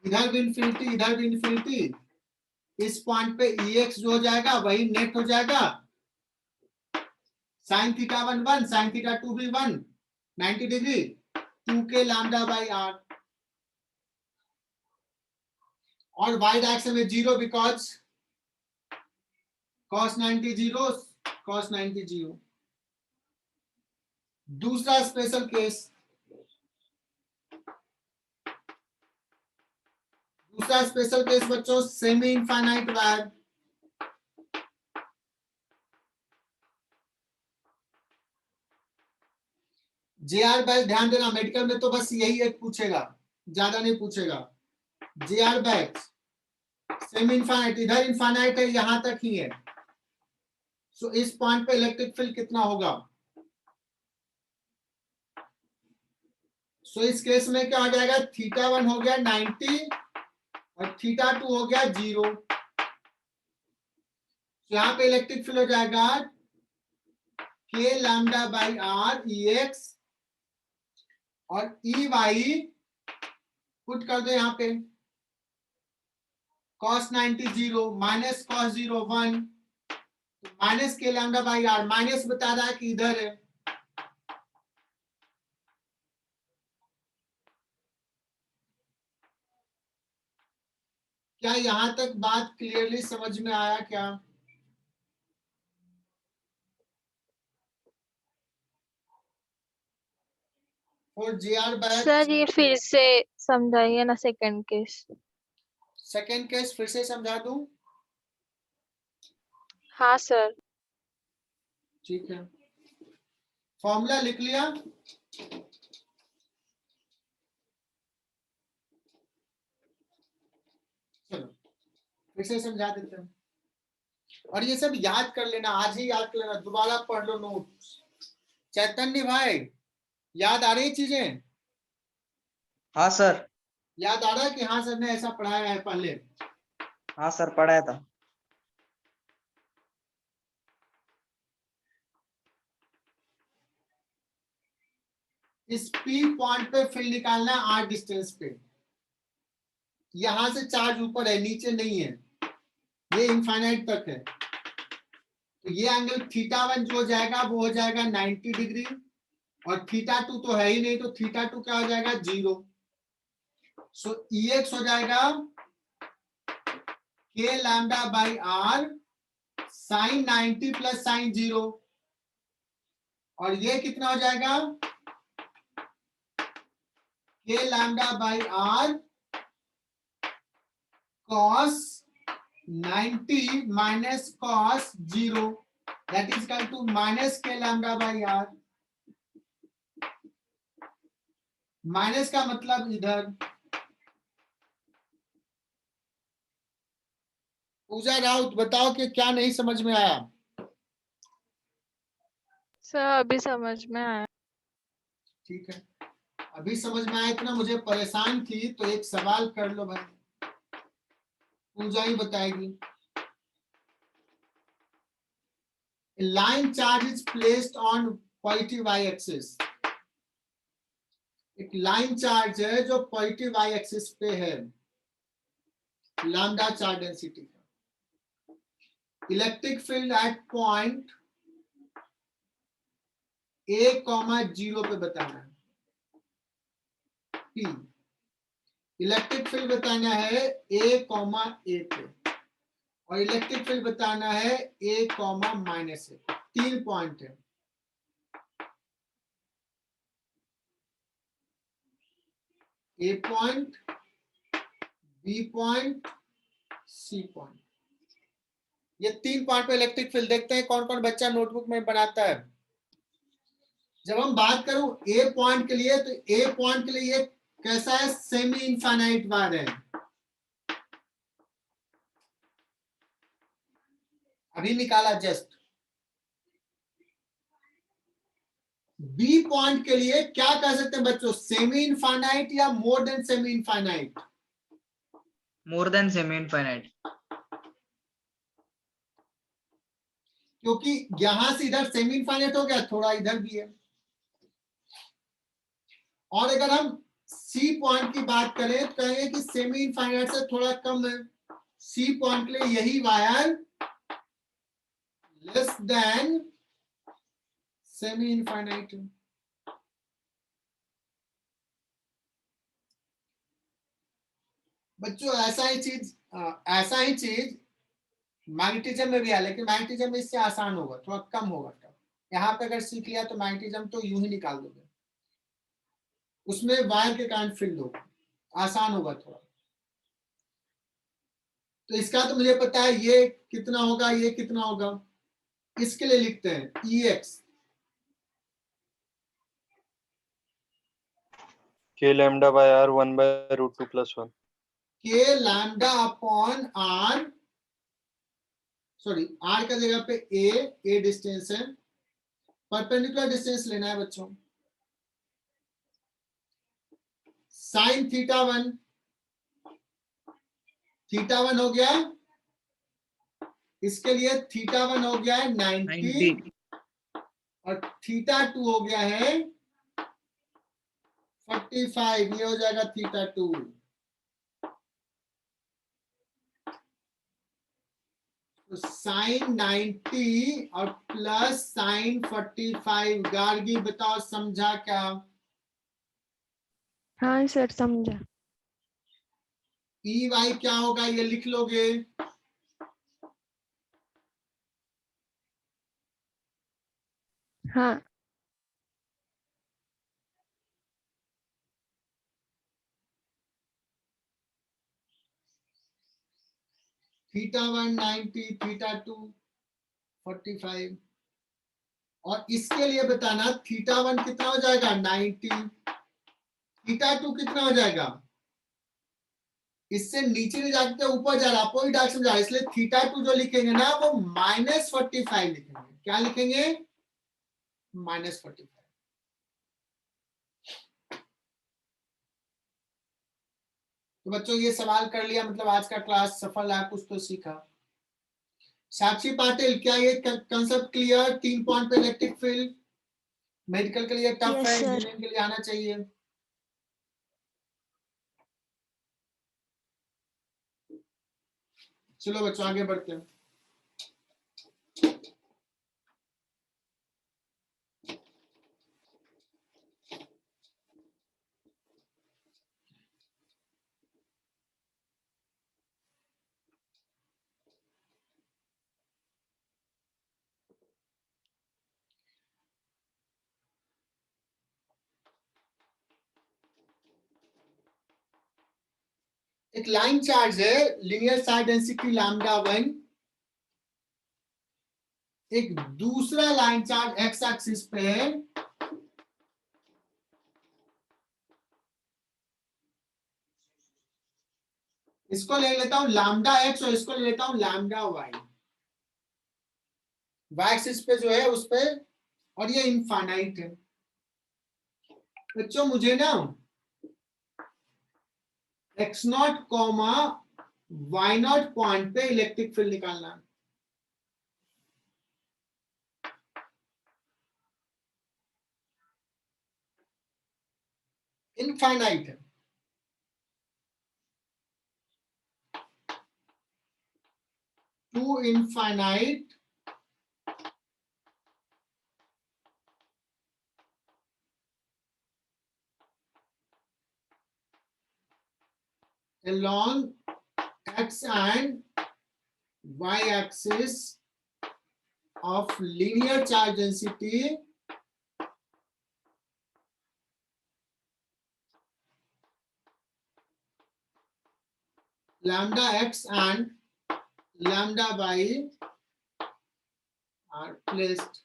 इधर भी इंफिनिटी इधर भी इंफिनिटी, इस पॉइंट पे EX जो हो जाएगा वही नेट हो जाएगा, साइन थीटा 1 1 साइन थीटा 2 भी 1 90 degree 2 K lambda by are, और y डायरेक्शन में 0 बिकॉज cos 90 0 cos 90 0। दूसरा स्पेशल केस, दूसरा स्पेशल केस बच्चों semi infinite wire, JR batch ध्यान देना, मेडिकल में तो बस यही एक पूछेगा, ज्यादा नहीं पूछेगा। JR बैच सेमी इनफाइनाइट, इधर इनफाइनाइट है यहां तक ही है, सो इस पॉइंट पे इलेक्ट्रिक फील्ड कितना होगा? सो इस केस में क्या हो जाएगा, थीटा 1 हो गया 90 और थीटा 2 हो गया 0। यहाँ पे इलेक्ट्रिक फील्ड हो जाएगा K lambda by are EX और EY पुट कर दो यहाँ पे cos 90 0 माइनस cos 0 1, माइनस के लैम्डा बाई आर, माइनस बता रहा है कि इधर है, क्या यहां तक बात क्लियरली समझ में आया क्या? और JR बैच सर ये फिर से समझाइए ना सेकंड केस। सेकेंड केस फिर से समझा दूं? हाँ सर। ठीक है, फॉर्मूला लिख लिया? चलो फिर से समझा देते हैं, और ये सब याद कर लेना, आज ही याद कर लेना, दोबारा पढ़ लो नोट्स। चैतन्य भाई, याद आ रही चीजें? हाँ सर। याद आ रहा है कि हाँ सर ने ऐसा पढ़ाया है पहले? हाँ सर, पढ़ाया था। इस पी पॉइंट पे फील्ड निकालना है आर डिस्टेंस पे। यहां से चार्ज ऊपर है, नीचे नहीं है, ये इनफाइनाइट तक है। तो ये एंगल θ1 जो हो जाएगा वो हो जाएगा 90 डिग्री, और θ2 तो है ही नहीं, तो θ2 क्या हो जाएगा? 0। सो EX हो जाएगा k lambda by r sine 90 plus sine 0, और ये कितना हो जाएगा? k lambda by r cos 90 minus cos 0, that is equal to minus k lambda by r। Minus का मतलब इधर। पूजा राउत, बताओ कि क्या नहीं समझ में आया? सर अभी समझ में आया। ठीक है, अभी समझ में आया, इतना मुझे परेशान थी तो एक सवाल कर लो भाई, पूजा ही बताएगी। Line charge is placed on positive y axis. एक लाइन चार्ज है जो पॉजिटिव y एक्सिस पे है, लैम्डा चार्ज डेंसिटी का। Electric field at point A,0 पे बताना है P। इलेक्ट्रिक फील्ड बताना है A, A पे, और इलेक्ट्रिक फील्ड बताना है A, -A। 3 पॉइंट है, A point, B point, C point. ये 3 पॉइंट पे इलेक्ट्रिक फील्ड। देखते हैं कौन कौन बच्चा नोटबुक में बनाता है। जब हम बात करूं A पॉइंट के लिए, तो A पॉइंट के लिए ये कैसा है? सेमी इनफाइनाइट बार है, अभी निकाला जस्ट। बी पॉइंट के लिए क्या कह सकते हैं बच्चों? सेमी इनफाइनाइट या more than semi infinite? More than semi infinite. क्योंकि यहां से इधर सेमी इनफाइनाइट हो गया, थोड़ा इधर भी है। और अगर हम सी पॉइंट की बात करें तो कहेंगे कि सेमी इनफाइनाइट से थोड़ा कम है। सी पॉइंट के लिए यही wire less than semi infinite. बच्चों ऐसा ही चीज मैग्नेटिज्म में भी है, लेकिन मैग्नेटिज्म में इससे आसान होगा, थोड़ा कम होगा। यहाँ पे अगर सीख लिया तो मैग्नेटिज्म तो यूं ही निकाल दोगे, उसमें वायर के कारण फील्ड होगा, आसान होगा थोड़ा। तो इसका तो मुझे पता है ये कितना होगा, ये कितना होगा। इसके लिए लिखते हैं EX k lambda by r 1 by √2 plus 1। k lambda upon r, sorry r का जगह पे a डिस्टेंस है, परपेंडिकुलर डिस्टेंस लेना है बच्चों। साइन θ1 हो गया, इसके लिए θ1 हो गया है 90 और θ2 हो गया है 45, ये हो जाएगा θ2। तो साइन 90 और प्लस साइन 45। गार्गी बताओ समझा क्या? हाँ सर समझा। EY क्या होगा, ये लिख लोगे? हाँ θ1 90, θ2 45 और इसके लिए बताना θ1 कितना हो जाएगा 90, θ2 कितना हो जाएगा, इससे नीचे नहीं जाते ऊपर जा रहा, अपोजिट डायरेक्शन जा रहा है, इसलिए θ2 जो लिखेंगे ना वो -45 लिखेंगे। क्या लिखेंगे? -45। तो बच्चों ये सवाल कर लिया, मतलब आज का क्लास सफल रहा, कुछ तो सीखा। साक्षी पाटिल, क्या ये कंसेप्ट क्लियर? 3 पॉइंट पे इलेक्ट्रिक फील्ड मेडिकल के लिए टफ Yes, है, sir. इंजीनियरिंग के लिए आना चाहिए। चलो बच्चों आगे बढ़ते हैं। एक लाइन चार्ज है, लीनियर साइड डेंसिटी λ1, एक दूसरा लाइन चार्ज एक्स एक्सिस पे है, इसको ले लेता हूं λx और इसको ले लेता हूं λy। वाई एक्सिस पे जो है उस पे, और ये इनफाइनाइट है। बच्चों मुझे ना x0, y0 पॉइंट पे इलेक्ट्रिक फील्ड निकालना है। इनफाइनाइट है, to infinite along x and y axis of linear charge density λx and λy are placed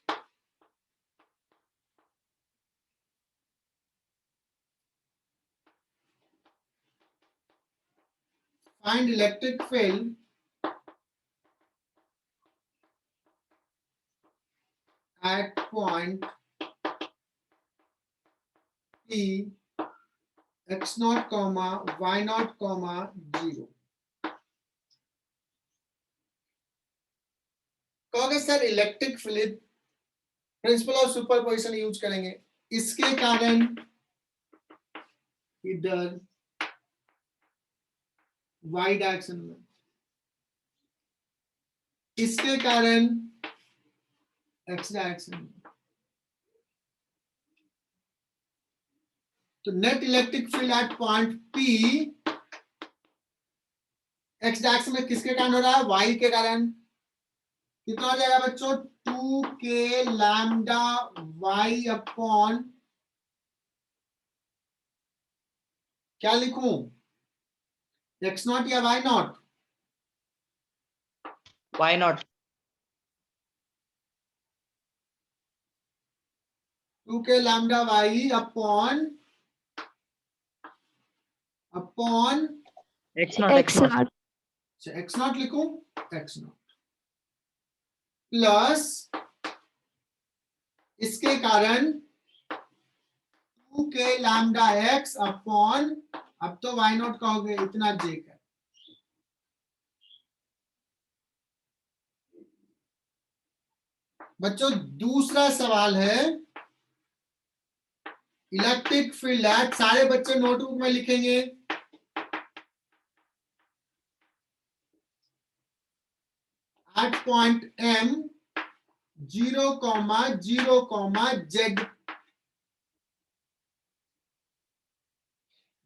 find electric field at point P x0, y0, 0। कहोगे sir electric field principle of superposition use करेंगे, इसके कारण इधर y direction में, इसके कारण x direction में, तो net electric field at point P x direction में किसके कारण हो रहा है? y के कारण। कितना हो जाएगा बच्चों? 2k λy अपॉन, क्या लिखूं, x0 या y0? y0, 2k λy upon x0, X0. x0 लिखूं, x0 प्लस इसके कारण 2k λx अपॉन, अब तो y0 कहोगे, इतना j का। बच्चों दूसरा सवाल है इलेक्ट्रिक फील्ड एट, सारे बच्चे नोटबुक में लिखेंगे, एट पॉइंट M 0, 0, Z,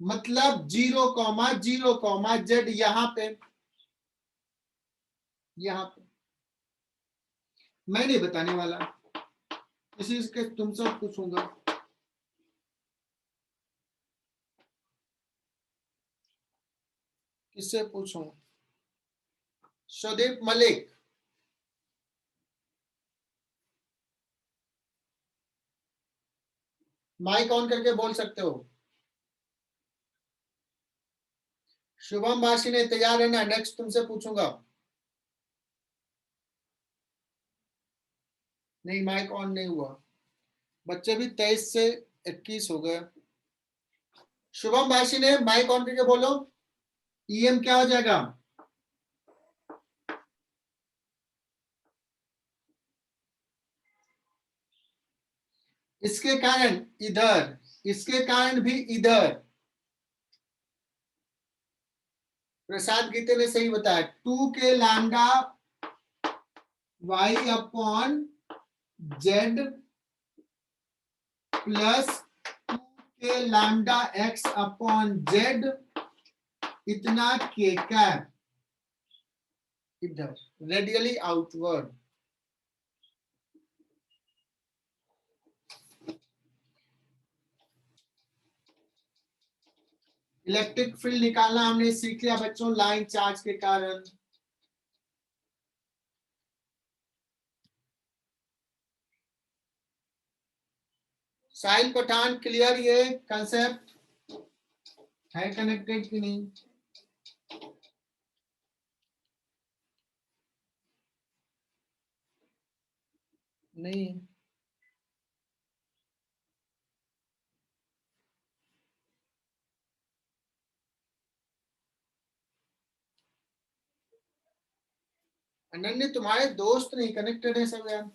मतलब 0, 0, Z यहां पे, यहां पे मैं नहीं बताने वाला, किसी के तुमसे पूछूंगा। किससे पूछूं? शोदीप मलिक, माइक ऑन करके बोल सकते हो। शुभम भाषिनी तैयार है ना? नेक्स्ट तुमसे पूछूंगा। नहीं, माइक ऑन नहीं हुआ। बच्चे भी 23 से 21 हो गए। शुभम भाषिनी माइक ऑन करके बोलो। ईएम क्या हो जाएगा? इसके कारण इधर, इसके कारण भी इधर। प्रसाद गीते ने सही बताया, 2 K lambda y upon z plus 2 K lambda x upon z इतना k कैप इधर रेडियली आउटवर्ड। इलेक्ट्रिक फील्ड निकालना हमने सीख लिया बच्चों, लाइन चार्ज के कारण। साहिल पठान क्लियर? ये कंसेप्ट है कनेक्टेड कि नहीं? नहीं। अनन्य तुम्हारे दोस्त नहीं कनेक्टेड है सब यार।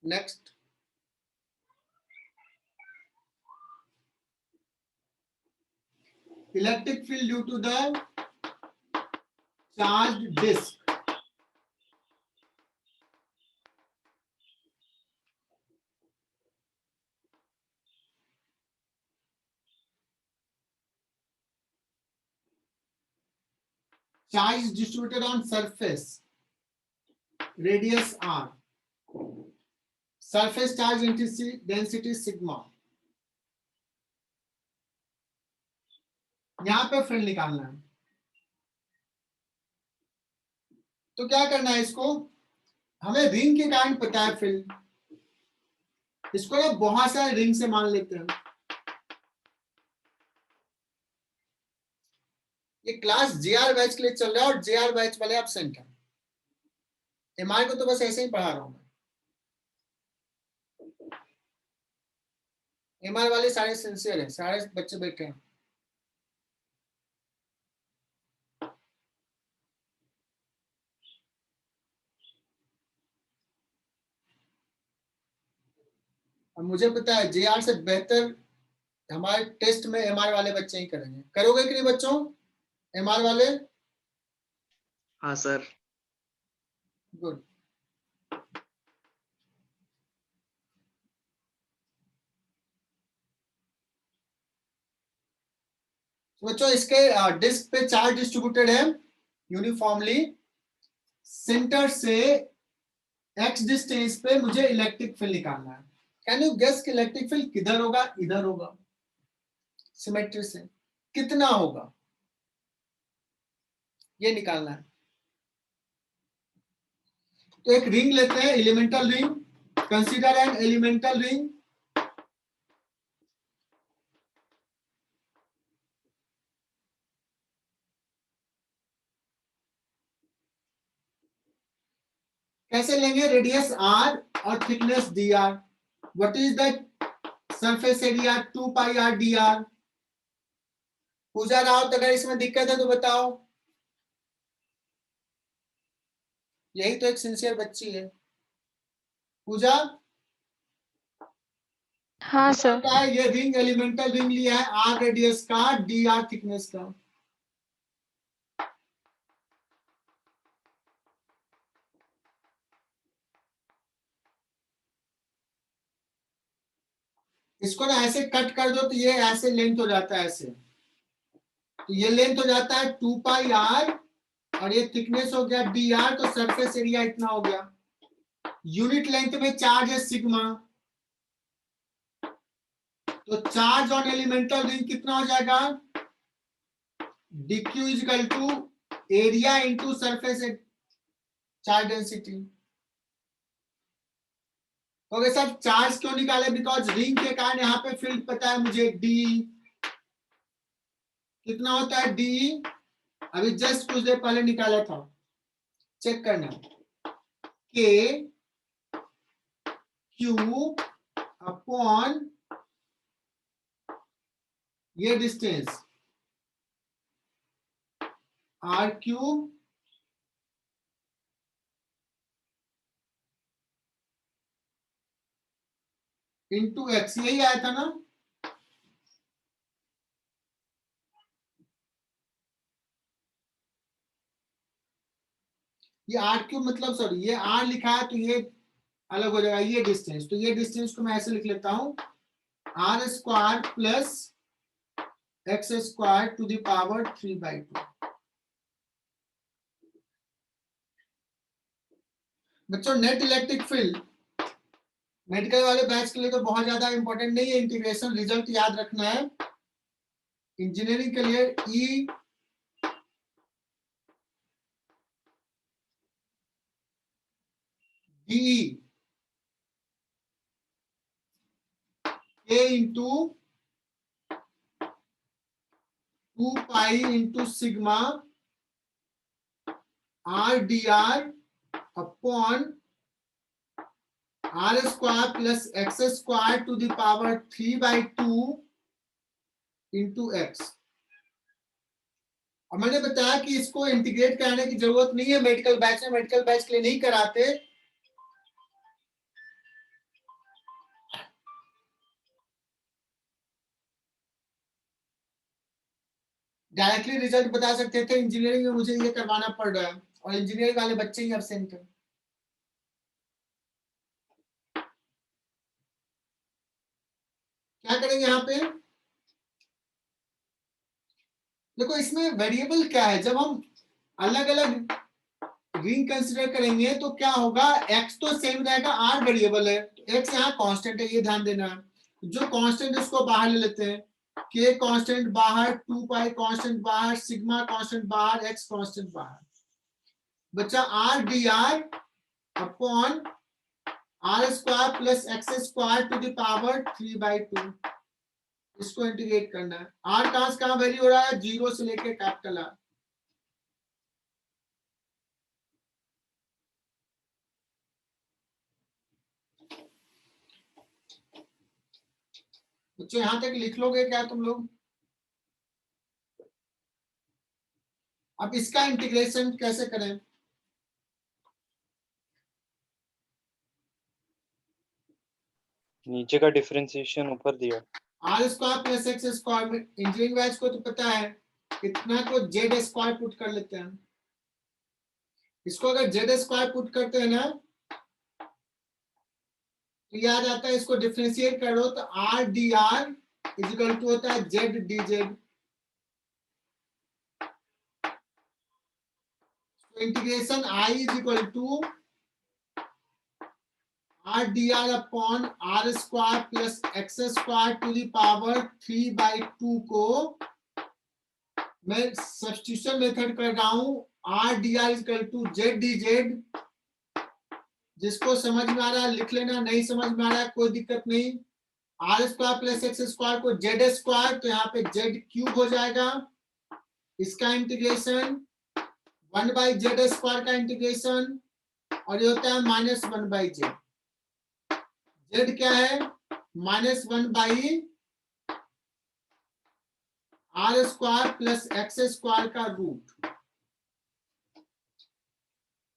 Next, electric field due to the charged disc. Charge is distributed on surface, radius r, surface charge density sigma। यहां पे फील्ड निकालना है, तो क्या करना है इसको? हमें रिंग के कारण पता है फील्ड, इसको ना बहुत सारे रिंग से मान लेते हैं। ये क्लास जेआर बैच के लिए चल रहा है और जेआर बैच वाले एब्सेंट है। एमआई को तो बस ऐसे ही पढ़ा रहा हूं मैं। एमआई वाले सारे सिंसियर हैं, सारे बच्चे बैठे हैं। और मुझे पता है जेआर से बेहतर हमारे टेस्ट में एमआर वाले बच्चे ही करेंगे। करोगे कि नहीं बच्चों एमआर वाले? हाँ सर। गुड। बच्चों इसके डिस्क पे चार्ज डिस्ट्रीब्यूटेड है यूनिफॉर्मली। सेंटर से एक्स डिस्टेंस पे मुझे इलेक्ट्रिक फील्ड निकालना है। कैन यू गेस कि इलेक्ट्रिक फील्ड किधर होगा? इधर होगा। सिमेट्री से कितना होगा ये निकालना है। तो एक रिंग लेते हैं, elemental ring. Consider N elemental ring. कैसे लेंगे? रेडियस r और thickness dr। What is the surface area? 2 pi r dr। पूजा राउत, अगर इसमें दिक्कत है तो बताओ। यही तो एक सिंसियर बच्ची है पूजा। हाँ सर। क्या है? ये रिंग एलिमेंटल रिंग लिया है, r रेडियस का, dr थिकनेस का। इसको ना ऐसे कट कर दो तो ये ऐसे लेंथ हो जाता है, ऐसे। तो ये लेंथ हो जाता है 2 पाई r और ये थिकनेस हो गया dr, तो सरफेस एरिया इतना हो गया। यूनिट लेंथ में चार्ज है सिग्मा, तो चार्ज ऑन एलिमेंटल रिंग कितना हो जाएगा, dq equal to area into surface charge density. तो सर चार्ज क्यों निकाले, बिकॉज रिंग के कारण यहाँ पे फील्ड पता है मुझे d कितना होता है, d अभी जस्ट कुछ देर पहले निकाला था, चेक करना, k q अपॉन ये distance r cube into x, यही आया था ना। ये आर क्यूब मतलब सॉरी ये आर लिखा है तो ये अलग हो जाएगा, ये डिस्टेंस, तो ये डिस्टेंस को मैं ऐसे लिख लेता हूं, R square plus X square to the power 3/2। बच्चों नेट इलेक्ट्रिक फील्ड मेडिकल वाले बैच के लिए तो बहुत ज्यादा इंपॉर्टेंट नहीं है, इंटीग्रेशन रिजल्ट याद रखना है। इंजीनियरिंग के लिए E D A into 2 pi into sigma R D R upon R square plus X square to the power 3/2 into X. और मैंने बताया कि इसको इंटीग्रेट कराने की जरूरत नहीं है मेडिकल बैच में, मेडिकल बैच के लिए नहीं कराते। डायरेक्टली रिजल्ट बता सकते थे, इंजीनियरिंग में मुझे ये करवाना पड़ रहा है और इंजीनियरिंग वाले बच्चे ही एब्सेंट है। क्या करेंगे यहाँ पे, देखो इसमें वेरिएबल क्या है, जब हम अलग अलग रिंग कंसीडर करेंगे तो क्या होगा, x तो सेम रहेगा, r वेरिएबल है, तो x यहाँ कांस्टेंट है, ये ध्यान देना है। जो कांस्टेंट उसको बाहर ले लेते हैं, k कांस्टेंट बाहर, 2 पाई कांस्टेंट बाहर, सिग्मा कांस्टेंट बाहर, x कांस्टेंट बाहर, बच्चा r dr upon r square plus X square to the power 3/2। इसको इंटीग्रेट करना है, r कहां से कहां वेरी हो रहा है, 0 से लेके कैपिटल R। बच्चों यहां तक लिख लोगे क्या तुम लोग। अब इसका इंटीग्रेशन कैसे करें, नीचे का डिफरेंशिएशन ऊपर दिया। R square plus X square में इंजीनियरिंग बैच को तो पता है, इतना को जेड स्क्वायर पुट कर लेते हैं। इसको अगर जेड स्क्वायर पुट करते हैं ना तो याद आता है, इसको डिफरेंशिएट करो तो R D R equal to होता है Z D Z. Integration I is equal to R D R upon R square plus X square to the power 3/2 को मैं सब्स्टिट्यूशन मेथड कर रहा हूं, R D R equal to Z D Z. जिसको समझ में आ रहा है लिख लेना, नहीं समझ में आ रहा है कोई दिक्कत नहीं। R square plus X square को जेड स्क्वायर, तो यहाँ पे जेड क्यूब हो जाएगा। इसका इंटीग्रेशन 1/z स्क्वायर का इंटीग्रेशन, और ये होता है -1/z। जेड क्या है, -1/r square plus X square का रूट।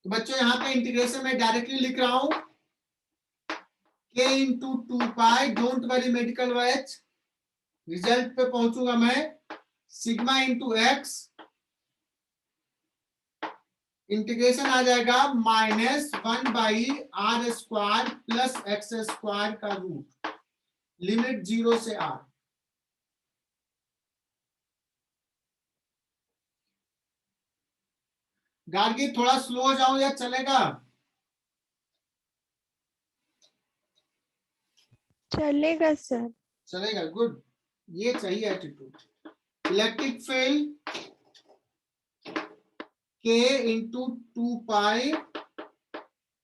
तो बच्चों यहाँ पे इंटीग्रेशन में डायरेक्टली लिख रहा हूं, k into 2 pi, don't worry medical batch, result पे पहुंचूंगा मैं, सिग्मा इंटू एक्स, इंटीग्रेशन आ जाएगा -1/r square plus X square का रूट, लिमिट 0 से r। गार्गी थोड़ा स्लो हो जाऊं या चलेगा? चलेगा सर। चलेगा, गुड, ये चाहिए attitude. Electric field K into 2 pi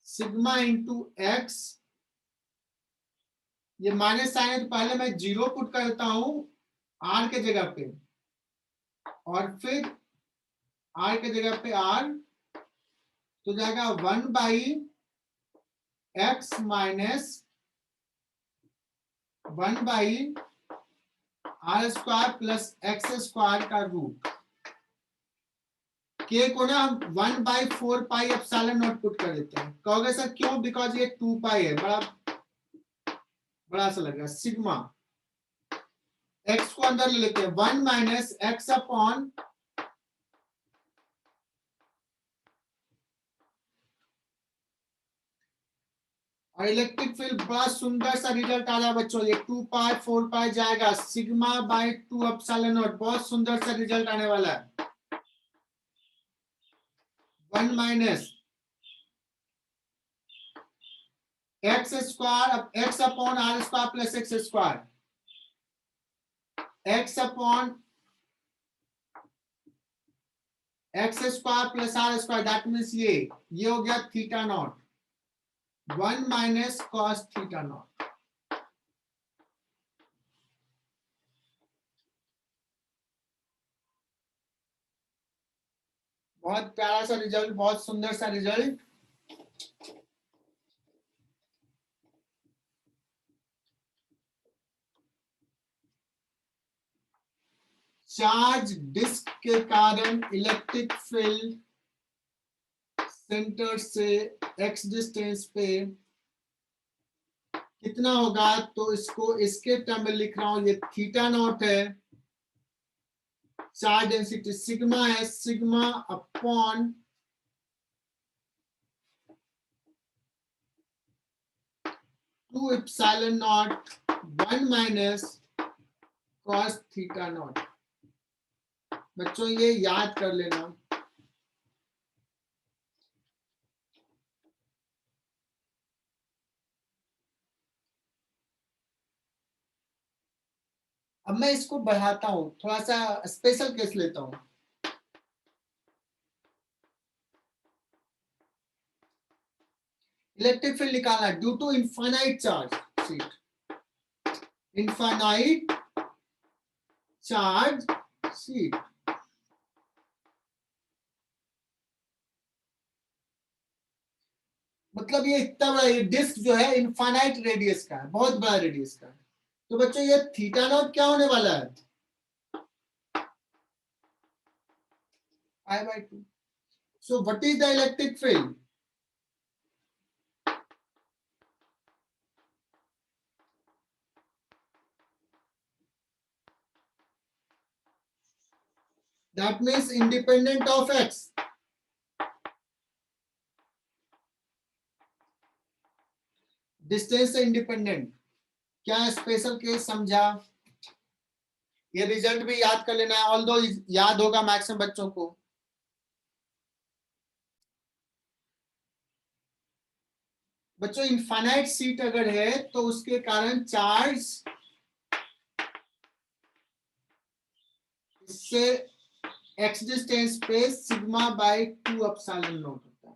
sigma into x, ये माइनस साइन है तो पहले मैं 0 पुट करता हूं R के जगह पे, और फिर R के जगह पे R, तो जाएगा 1 by X minus 1 by R square plus X square का रूट। के को ना हम 1 by 4 pi epsilon naught put कर देते हैं। कहोगे सर क्यों? बिकॉज ये 2 पाई है, बड़ा सा लगेगा। सिग्मा एक्स को अंदर ले लेते हैं, 1 माइनस एक्स अपॉन और इलेक्ट्रिक फील्ड बड़ा सुंदर सा रिजल्ट आ रहा है बच्चों। ये 2 पाई 4 पाई जाएगा, सिग्मा बाई 2 एप्सिलॉन नॉट, बहुत सुंदर सा रिजल्ट आने वाला है। 1 minus X square X upon R square plus X square, X upon X square plus R square, that means ये हो गया theta naught, 1 minus cos theta naught. बहुत प्यारा सा रिजल्ट, बहुत सुंदर सा रिजल्ट। चार्ज डिस्क के कारण इलेक्ट्रिक फील्ड सेंटर से x डिस्टेंस पे कितना होगा, तो इसको इसके टर्म में लिख रहा हूं, ये थीटा नॉट है, चार्ज डेंसिटी सिग्मा है, sigma upon two epsilon not 1 minus cos theta not. बच्चों ये याद कर लेना। अब मैं इसको बढ़ाता हूं, थोड़ा सा स्पेशल केस लेता हूं। इलेक्ट्रिक फील्ड निकालना है due to infinite charge sheet, infinite charge sheet. मतलब ये इतना बड़ा, ये डिस्क जो है इनफाइनाइट रेडियस का है, बहुत बड़ा रेडियस का है। तो बच्चों ये थीटा नॉट क्या होने वाला है? I/2। So what is the electric field? That means independent of x. Distance से इंडिपेंडेंट। क्या स्पेशल केस समझा? ये रिजल्ट भी याद कर लेना है, ऑल्दो याद होगा मैक्सिमम बच्चों को। बच्चों इनफाइनाइट सीट अगर है तो उसके कारण चार्ज इससे एक्स डिस्टेंस पे सिग्मा बाई 2 एप्सिलॉन नॉट होता है।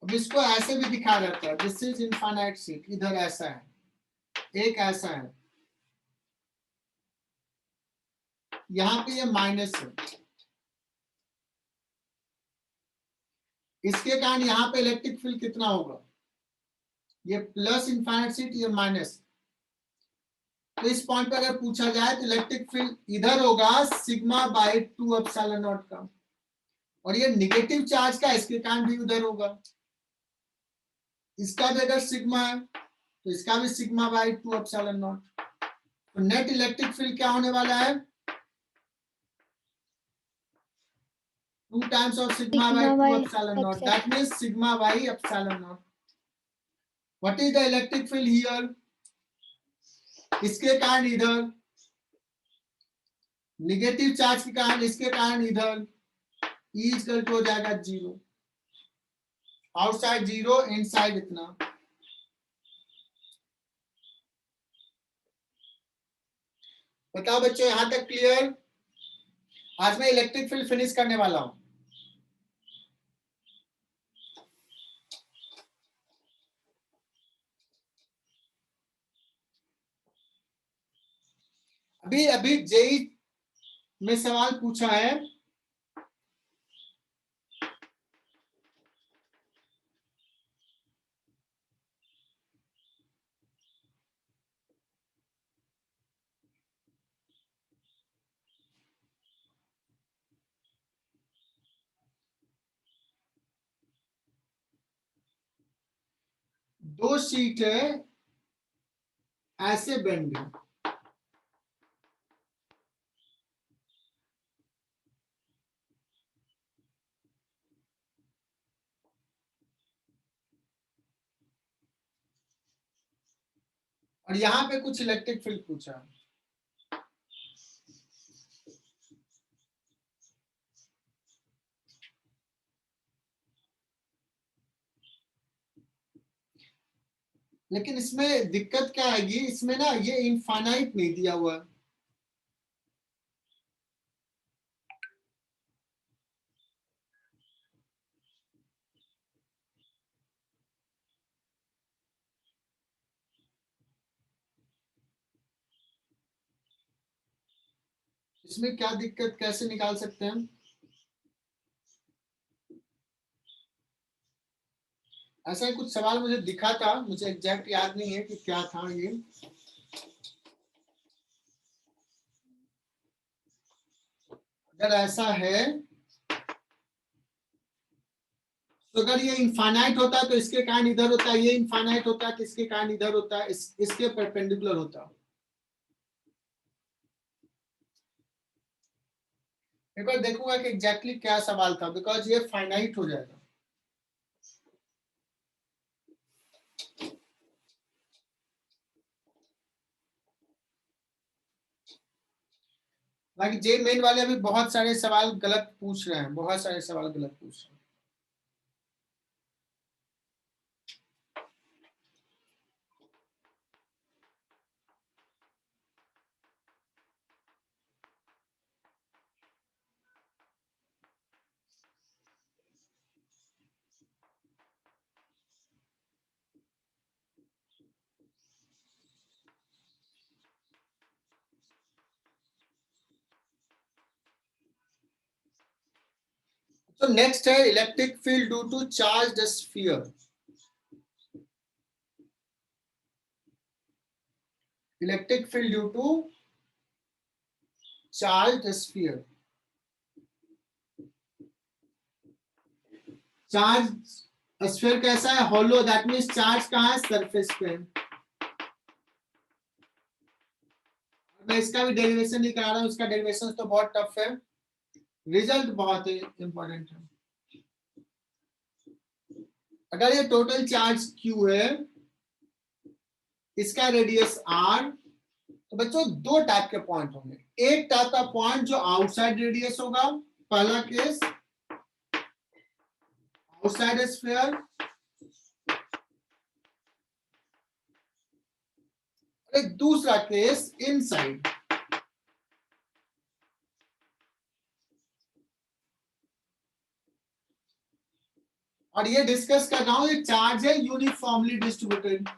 अब इसको ऐसे भी दिखा जाता है, दिस इज इनफाइनाइट सीट, इधर ऐसा है, एक ऐसा है, यहां पे ये माइनस है, इसके कारण यहां पे इलेक्ट्रिक फील्ड कितना होगा? ये प्लस इनफाइनाइट सीट, ये माइनस। तो इस पॉइंट पे अगर पूछा जाए तो इलेक्ट्रिक फील्ड इधर होगा सिग्मा बाई 2 एप्सिलॉन नॉट का, और ये निगेटिव चार्ज का, इसके कारण भी उधर होगा। इसका भी अगर सिग्मा है तो इसका भी सिग्मा बाई 2 एप्सिलॉन नॉट। तो नेट इलेक्ट्रिक फील्ड क्या होने वाला है? 2 times of sigma by 2 epsilon not, that means sigma by epsilon not. What is the electric field here? इसके कारण इधर, निगेटिव चार्ज के कारण इसके कारण इधर, E इक्वल टू हो जाएगा 0, आउटसाइड 0, इनसाइड इतना। बताओ बच्चों, यहां तक क्लियर? आज मैं इलेक्ट्रिक फील्ड फिनिश करने वाला हूं। अभी अभी जेई में सवाल पूछा है, दो शीट है, ऐसे बेंड है, और यहां पे कुछ इलेक्ट्रिक फील्ड पूछा है। लेकिन इसमें दिक्कत क्या आएगी, इसमें ना ये इनफाइनाइट नहीं दिया हुआ है। इसमें क्या दिक्कत, कैसे निकाल सकते हैं? ऐसा ही कुछ सवाल मुझे दिखा था, मुझे एग्जैक्ट याद नहीं है कि क्या था ये। अगर ऐसा है तो अगर ये इनफाइनाइट होता है तो इसके कारण इधर होता है, ये इनफाइनाइट होता है तो इसके कारण इधर होता है, इसके परपेंडिकुलर होता है। एक बार देखूंगा कि एग्जैक्टली क्या सवाल था, बिकॉज ये फाइनाइट हो जाएगा। बाकी जे मेन वाले अभी बहुत सारे सवाल गलत पूछ रहे हैं, बहुत सारे सवाल गलत पूछ रहे हैं। तो नेक्स्ट है electric field due to charge sphere. Electric field due to charge sphere. Charge sphere कैसा है? हॉलो, दैट मींस चार्ज कहां है? सरफेस पे। मैं इसका भी डेरिवेशन नहीं करा रहा हूं, इसका डेरिवेशन तो बहुत टफ है, रिजल्ट बहुत इंपॉर्टेंट है। अगर ये टोटल चार्ज Q है, इसका रेडियस R, तो बच्चों दो टाइप के पॉइंट होंगे। एक टाइप का पॉइंट जो आउटसाइड रेडियस होगा, पहला केस आउटसाइड स्फीयर, एक दूसरा केस इनसाइड। और ये डिस्कस कर रहा हूं, ये चार्ज है यूनिफॉर्मली डिस्ट्रीब्यूटेड।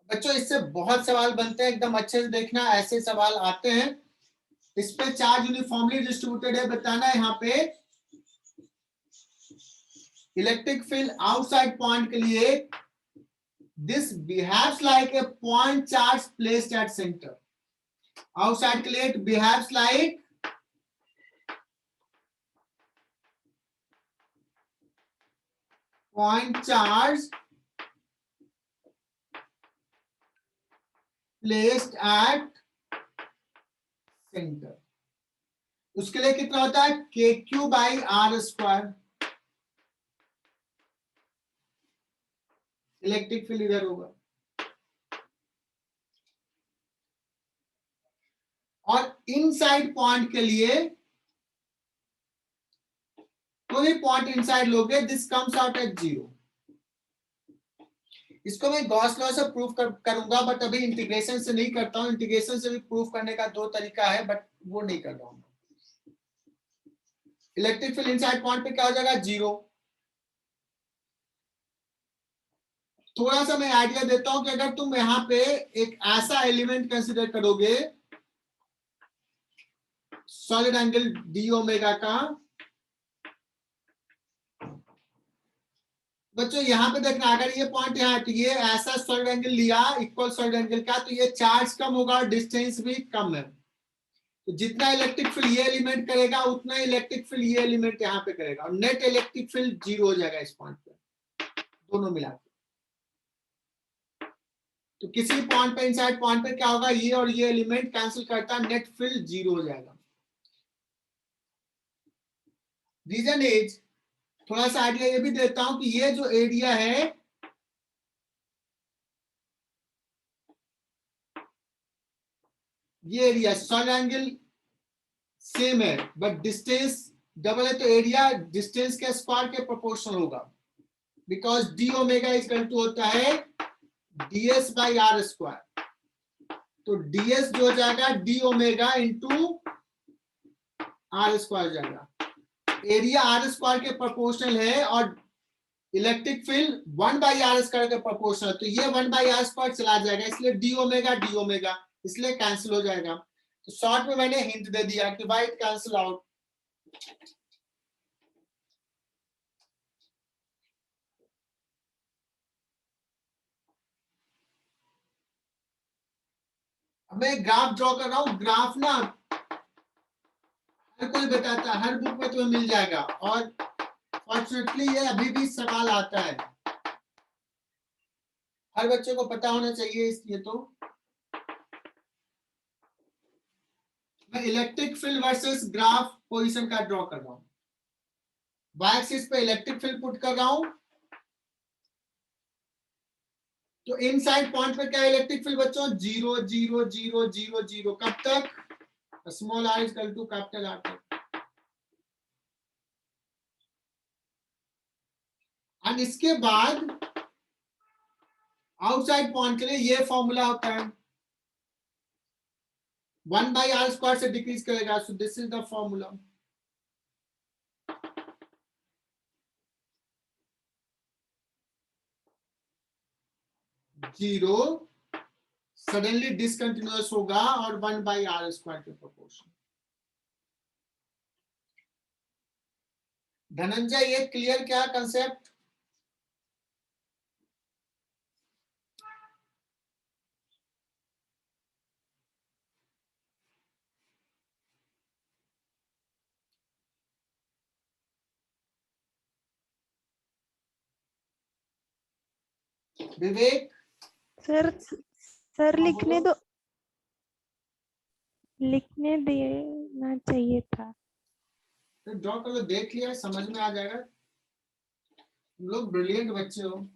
बच्चों इससे बहुत सवाल बनते हैं, एकदम अच्छे से देखना, ऐसे सवाल आते हैं। इस पे चार्ज यूनिफॉर्मली डिस्ट्रीब्यूटेड है, बताना है यहाँ पे इलेक्ट्रिक फील्ड आउटसाइड पॉइंट के लिए this behaves like a point charge placed at centre. Outside के लिए it behaves like point charge placed at centre. उसके लिए कितना होता है? KQ/R²। इलेक्ट्रिक फील्ड इधर होगा। और इनसाइड पॉइंट के लिए कोई पॉइंट इनसाइड लोगे, दिस कम्स आउट एट 0। इसको मैं गॉस लॉ से प्रूफ करूंगा, बट अभी इंटीग्रेशन से नहीं करता हूं। इंटीग्रेशन से भी प्रूफ करने का 2 तरीका है, बट वो नहीं कर रहा हूं। इलेक्ट्रिक फील्ड इनसाइड पॉइंट पे क्या हो जाएगा, 0। थोड़ा सा मैं आइडिया देता हूं कि अगर तुम यहां पे एक ऐसा एलिमेंट कंसीडर करोगे सॉलिड एंगल डी ओमेगा का, बच्चों यहां पे देखना, अगर ये पॉइंट यहाँ है तो ये ऐसा सॉलिड एंगल लिया इक्वल सॉलिड एंगल का, तो ये चार्ज कम होगा और डिस्टेंस भी कम है। तो जितना इलेक्ट्रिक फील्ड ये एलिमेंट करेगा उतना इलेक्ट्रिक फील्ड ये एलिमेंट यहाँ पे करेगा, और नेट इलेक्ट्रिक फील्ड 0 हो जाएगा इस पॉइंट पे, दोनों मिला के। तो किसी पॉइंट पे इनसाइड पॉइंट पे क्या होगा, ये और ये एलिमेंट कैंसिल करता, नेट फील्ड 0 हो जाएगा। रीजन इज, थोड़ा सा आइडिया ये भी देता हूं कि ये जो एरिया है ये एरिया सॉलिड एंगल सेम है, बट डिस्टेंस डबल है, तो एरिया डिस्टेंस के स्क्वायर के प्रोपोर्शनल होगा, because D omega equal to होता है ds बाई आर स्क्वायर। तो ds जो हो जाएगा D omega into R square जाएगा। एरिया आर स्क्वायर के प्रोपोर्शनल है और electric field 1 by R square के प्रोपोर्शनल, तो ये 1 बाई आर स्क्वायर चला जाएगा, इसलिए डी ओमेगा इसलिए कैंसिल हो जाएगा। तो शॉर्ट में मैंने हिंट दे दिया कि वाई इट कैंसिल आउट। अब मैं ग्राफ ड्रॉ कर रहा हूं। ग्राफ ना हर कोई बताता है, हर बुक में तुम्हें मिल जाएगा, और फॉर्चुनेटली ये अभी भी सवाल आता है, हर बच्चे को पता होना चाहिए इसलिए। तो मैं electric field versus graph position का ड्रॉ कर रहा हूं। वाई एक्सिस पे इलेक्ट्रिक फील्ड पुट कर रहा हूं, तो इनसाइड पॉइंट पे क्या इलेक्ट्रिक फील्ड बच्चों, 0 0 0 0 0। कब तक, small r equal to capital R तक। और इसके बाद आउटसाइड पॉइंट के लिए ये फॉर्मूला होता है, 1 बाई आर स्क्वायर से डिक्रीज करेगा, so this is the formula. Zero suddenly discontinuous होगा और 1 बाई आर स्क्वायर के प्रोपोर्शन। धनंजय ये क्लियर क्या कंसेप्ट? विवेक सर लिखने बोलो। दो, लिखने देना चाहिए था। तो ड्रॉ कर लो, देख लिया, समझ में आ जाएगा। तुम लोग ब्रिलियंट बच्चे हो।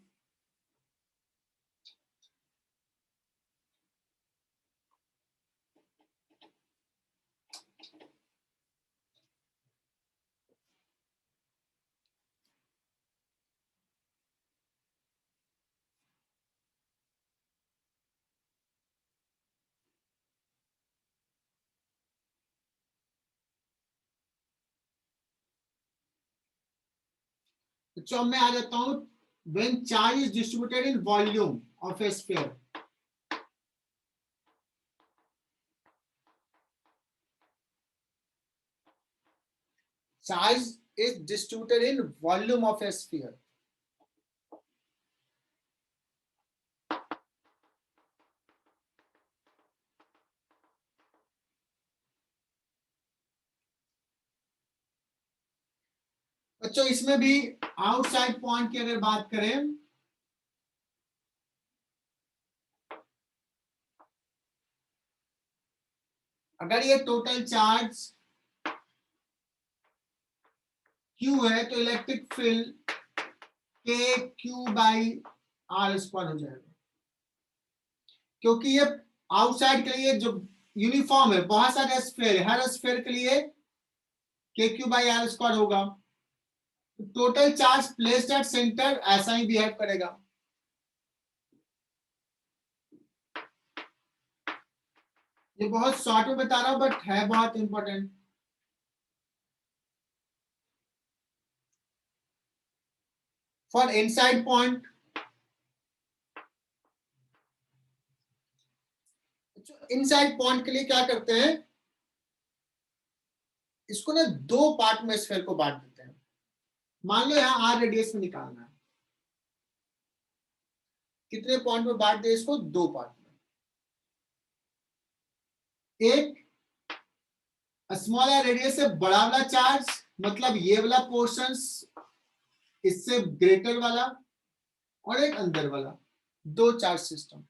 तो अब मैं आ जाता हूं, when charge is distributed in volume of a sphere, charge is distributed in volume of a sphere. बच्चों इसमें भी आउटसाइड पॉइंट की अगर बात करें, अगर ये टोटल चार्ज Q है, तो इलेक्ट्रिक फील्ड के Q बाई आर स्क्वायर हो जाएगा, क्योंकि ये आउटसाइड के लिए जो यूनिफॉर्म है, बहुत सारे स्फीयर है, हर स्फीयर के लिए के क्यू बाई आर स्क्वायर होगा। Total charge placed at centre ऐसा ही बिहेव करेगा। ये बहुत शॉर्ट में बता रहा हूं बट है बहुत important. For inside point, inside point के लिए क्या करते हैं, इसको ना दो पार्ट में स्फीयर को बांट देते हैं। मान लो यहां आर रेडियस में निकालना है, कितने पॉइंट में बांट दे इसको, दो पार्ट में। एक स्मॉल आर रेडियस से बड़ा वाला चार्ज, मतलब ये वाला पोर्शन इससे ग्रेटर वाला, और एक अंदर वाला, दो चार्ज सिस्टम।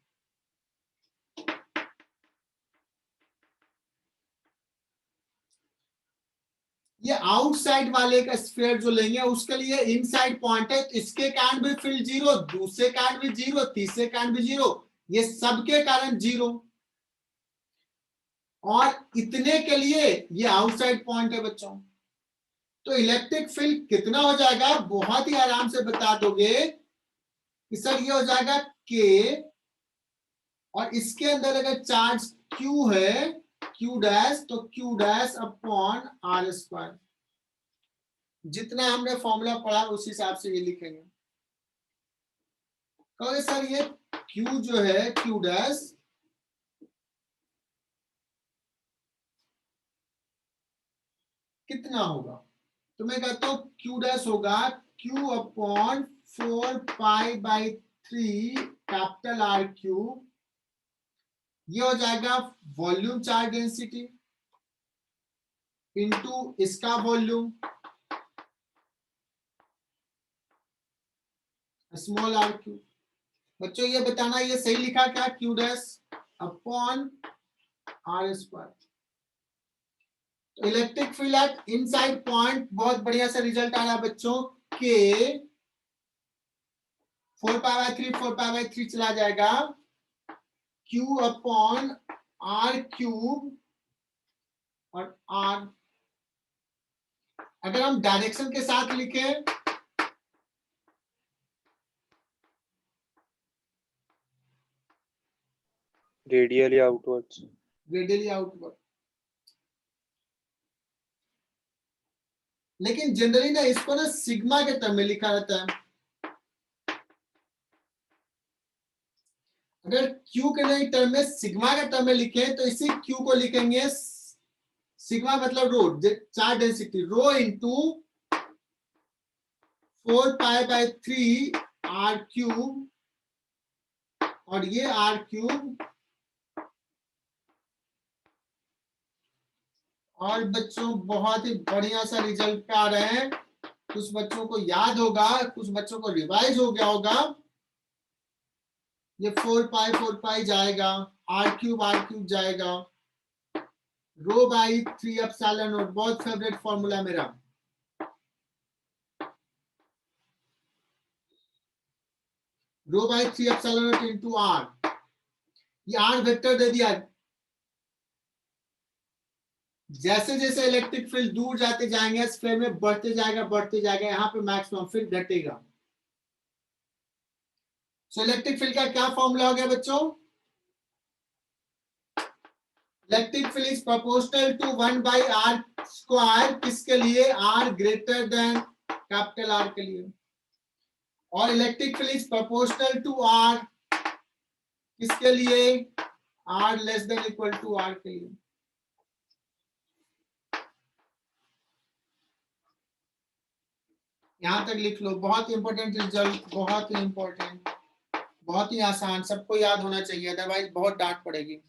ये आउटसाइड वाले का स्फीयर जो लेंगे उसके लिए इनसाइड पॉइंट है, तो इसके कारण भी फील्ड जीरो, दूसरे कारण भी जीरो, तीसरे कारण भी जीरो, ये सबके कारण जीरो। और इतने के लिए ये आउटसाइड पॉइंट है बच्चों। तो इलेक्ट्रिक फील्ड कितना हो जाएगा, बहुत ही आराम से बता दोगे कि सर ये हो जाएगा के, और इसके अंदर अगर चार्ज क्यू है, क्यू डैश, तो Q dash upon R square. जितना हमने फॉर्मूला पढ़ा उस हिसाब से ये लिखेंगे। कहोगे सर ये क्यू जो है, क्यू डैश कितना होगा, तो मैं कहता हूं क्यू डैश होगा Q upon 4π/3 capital R cube. ये हो जाएगा वॉल्यूम चार्ज डेंसिटी इनटू इसका वॉल्यूम स्मॉल आर क्यूब। बच्चों ये बताना ये सही लिखा क्या, Q dash upon R square. तो electric field at inside point, बहुत बढ़िया सा रिजल्ट आ रहा है बच्चों, के 4π/3 चला जाएगा, Q अपॉन आर क्यूब और आर। अगर हम डायरेक्शन के साथ लिखें, रेडियली आउटवर्ड्स। रेडियली आउटवर्ड, लेकिन जनरली ना इसको ना सिग्मा के टर्म में लिखा रहता है। अगर Q के टर्म में सिग्मा के टर्म में लिखें तो इसी Q को लिखेंगे सिग्मा मतलब rho, charge density, rho into 4π/3 R cube, और ये आर क्यूब। और बच्चों बहुत ही बढ़िया सा रिजल्ट पे आ रहे हैं। कुछ बच्चों को याद होगा, कुछ बच्चों को रिवाइज हो गया होगा। ये 4π जाएगा, आर क्यूब जाएगा, रो बाई 3 एप्सिलॉन नॉट, बहुत फेवरेट फॉर्मूला मेरा। Rho by 3 epsilon nought into R, ये आर वेक्टर दे दिया। जैसे जैसे इलेक्ट्रिक फील्ड दूर जाते जाएंगे स्फीयर में बढ़ते जाएगा, यहाँ पे मैक्सिमम फिर घटेगा। सो इलेक्ट्रिक फील्ड का क्या फॉर्मूला हो गया बच्चों, electric field is proportional to 1/r square, किसके लिए, R greater than capital R के लिए। और electric field is proportional to R, किसके लिए, R less than equal to R के लिए। यहां तक लिख लो, बहुत इंपॉर्टेंट रिजल्ट, बहुत ही इंपॉर्टेंट, बहुत ही आसान, सबको याद होना चाहिए, अदरवाइज बहुत डांट पड़ेगी।